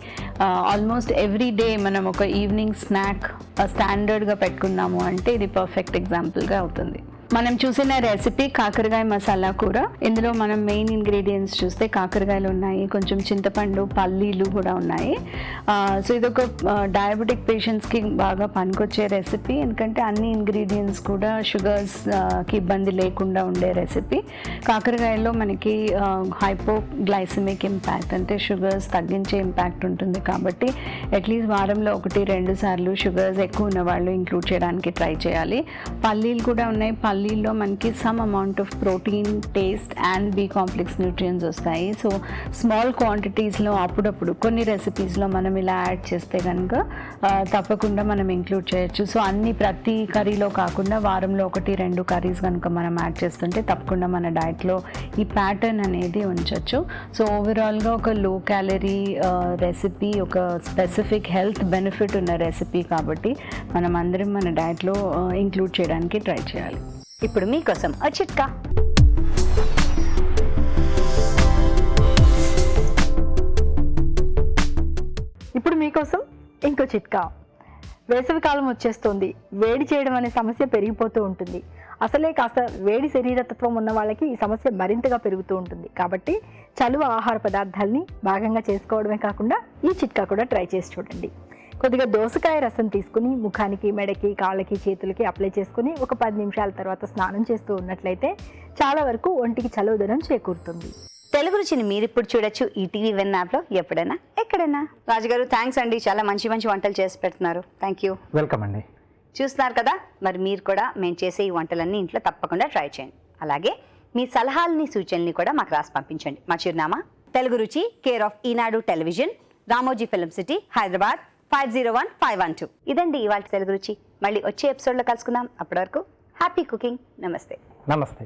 Almost every day మనం ఒక ఈవినింగ్ స్నాక్ స్టాండర్డ్గా పెట్టుకున్నాము అంటే ఇది పర్ఫెక్ట్ ఎగ్జాంపుల్గా అవుతుంది. మనం చూసిన రెసిపీ కాకరకాయ మసాలా కూర. ఇందులో మనం మెయిన్ ఇంగ్రీడియంట్స్ చూస్తే కాకరకాయలు ఉన్నాయి, కొంచెం చింతపండు, పల్లీలు కూడా ఉన్నాయి. సో ఇదొక డయాబెటిక్ పేషెంట్స్కి బాగా పనికొచ్చే రెసిపీ, ఎందుకంటే అన్ని ఇంగ్రీడియంట్స్ కూడా షుగర్స్కి ఇబ్బంది లేకుండా ఉండే రెసిపీ. కాకరకాయల్లో మనకి హైపోగ్లైసెమిక్ ఇంపాక్ట్ అంటే షుగర్స్ తగ్గించే ఇంపాక్ట్ ఉంటుంది కాబట్టి అట్లీస్ట్ వారంలో 1-2 సార్లు షుగర్స్ ఎక్కువ ఉన్న వాళ్ళు ఇంక్లూడ్ చేయడానికి ట్రై చేయాలి. పల్లీలు కూడా ఉన్నాయి. పల్లీల్లో మనకి some amount of protein, taste and B complex nutrients వస్తాయి. సో స్మాల్ క్వాంటిటీస్లో అప్పుడప్పుడు కొన్ని రెసిపీస్లో మనం ఇలా యాడ్ చేస్తే కనుక తప్పకుండా మనం ఇంక్లూడ్ చేయొచ్చు. సో అన్ని ప్రతి కర్రీలో కాకుండా వారంలో 1-2 కర్రీస్ కనుక మనం యాడ్ చేస్తుంటే తప్పకుండా మన డైట్లో ఈ ప్యాటర్న్ అనేది ఉంచవచ్చు. సో ఓవరాల్గా ఒక లో క్యాలరీ రెసిపీ, ఒక స్పెసిఫిక్ హెల్త్ బెనిఫిట్ ఉన్న రెసిపీ కాబట్టి మనం అందరం మన డైట్లో ఇంక్లూడ్ చేయడానికి ట్రై చేయాలి. ఇప్పుడు మీకోసం ఒక చిట్కా. ఇప్పుడు మీకోసం ఇంకో చిట్కా. వేసవికాలం వచ్చేస్తుంది, వేడి చేయడం అనే సమస్య పెరిగిపోతూ ఉంటుంది. అసలే కాస్త వేడి శరీరతత్వం ఉన్న వాళ్ళకి ఈ సమస్య మరింతగా పెరుగుతూ ఉంటుంది. కాబట్టి చలువ ఆహార పదార్థాలని భాగంగా చేసుకోవడమే కాకుండా ఈ చిట్కా కూడా ట్రై చేసి చూడండి. కొద్దిగా దోసకాయ రసం తీసుకుని ముఖానికి, మెడకి, కాళ్ళకి, చేతులకి అప్లై చేసుకుని ఒక 10 నిమిషాల తర్వాత స్నానం చేస్తూ ఉన్నట్లయితే చాలా వరకు ఒంటికి చలువదనం చేకూరుతుంది. తెలుగు రుచిని మీరు ఇప్పుడు చూడొచ్చు ఈ టీవీ విన్ యాప్లో ఎప్పుడైనా ఎక్కడైనా. రాజుగారు థ్యాంక్స్ అండి, చాలా మంచి మంచి వంటలు చేసి పెడుతున్నారు. Thank you. వెల్కమ్ అండి. చూస్తున్నారు కదా, మరి మీరు కూడా మేము చేసే ఈ వంటలన్నీ ఇంట్లో తప్పకుండా ట్రై చేయండి. అలాగే మీ సలహాలని, సూచనల్ని కూడా మాకు రాసి పంపించండి. మా చిరునామా తెలుగు రుచి, care of Eenadu television, Ramoji film city, Hyderabad 501512. ఇదండి ఇవాళ తెలుగు రుచి. మళ్ళీ వచ్చే ఎపిసోడ్లో కలుసుకుందాం. అప్పటి వరకు హ్యాపీ కుకింగ్. నమస్తే. నమస్తే.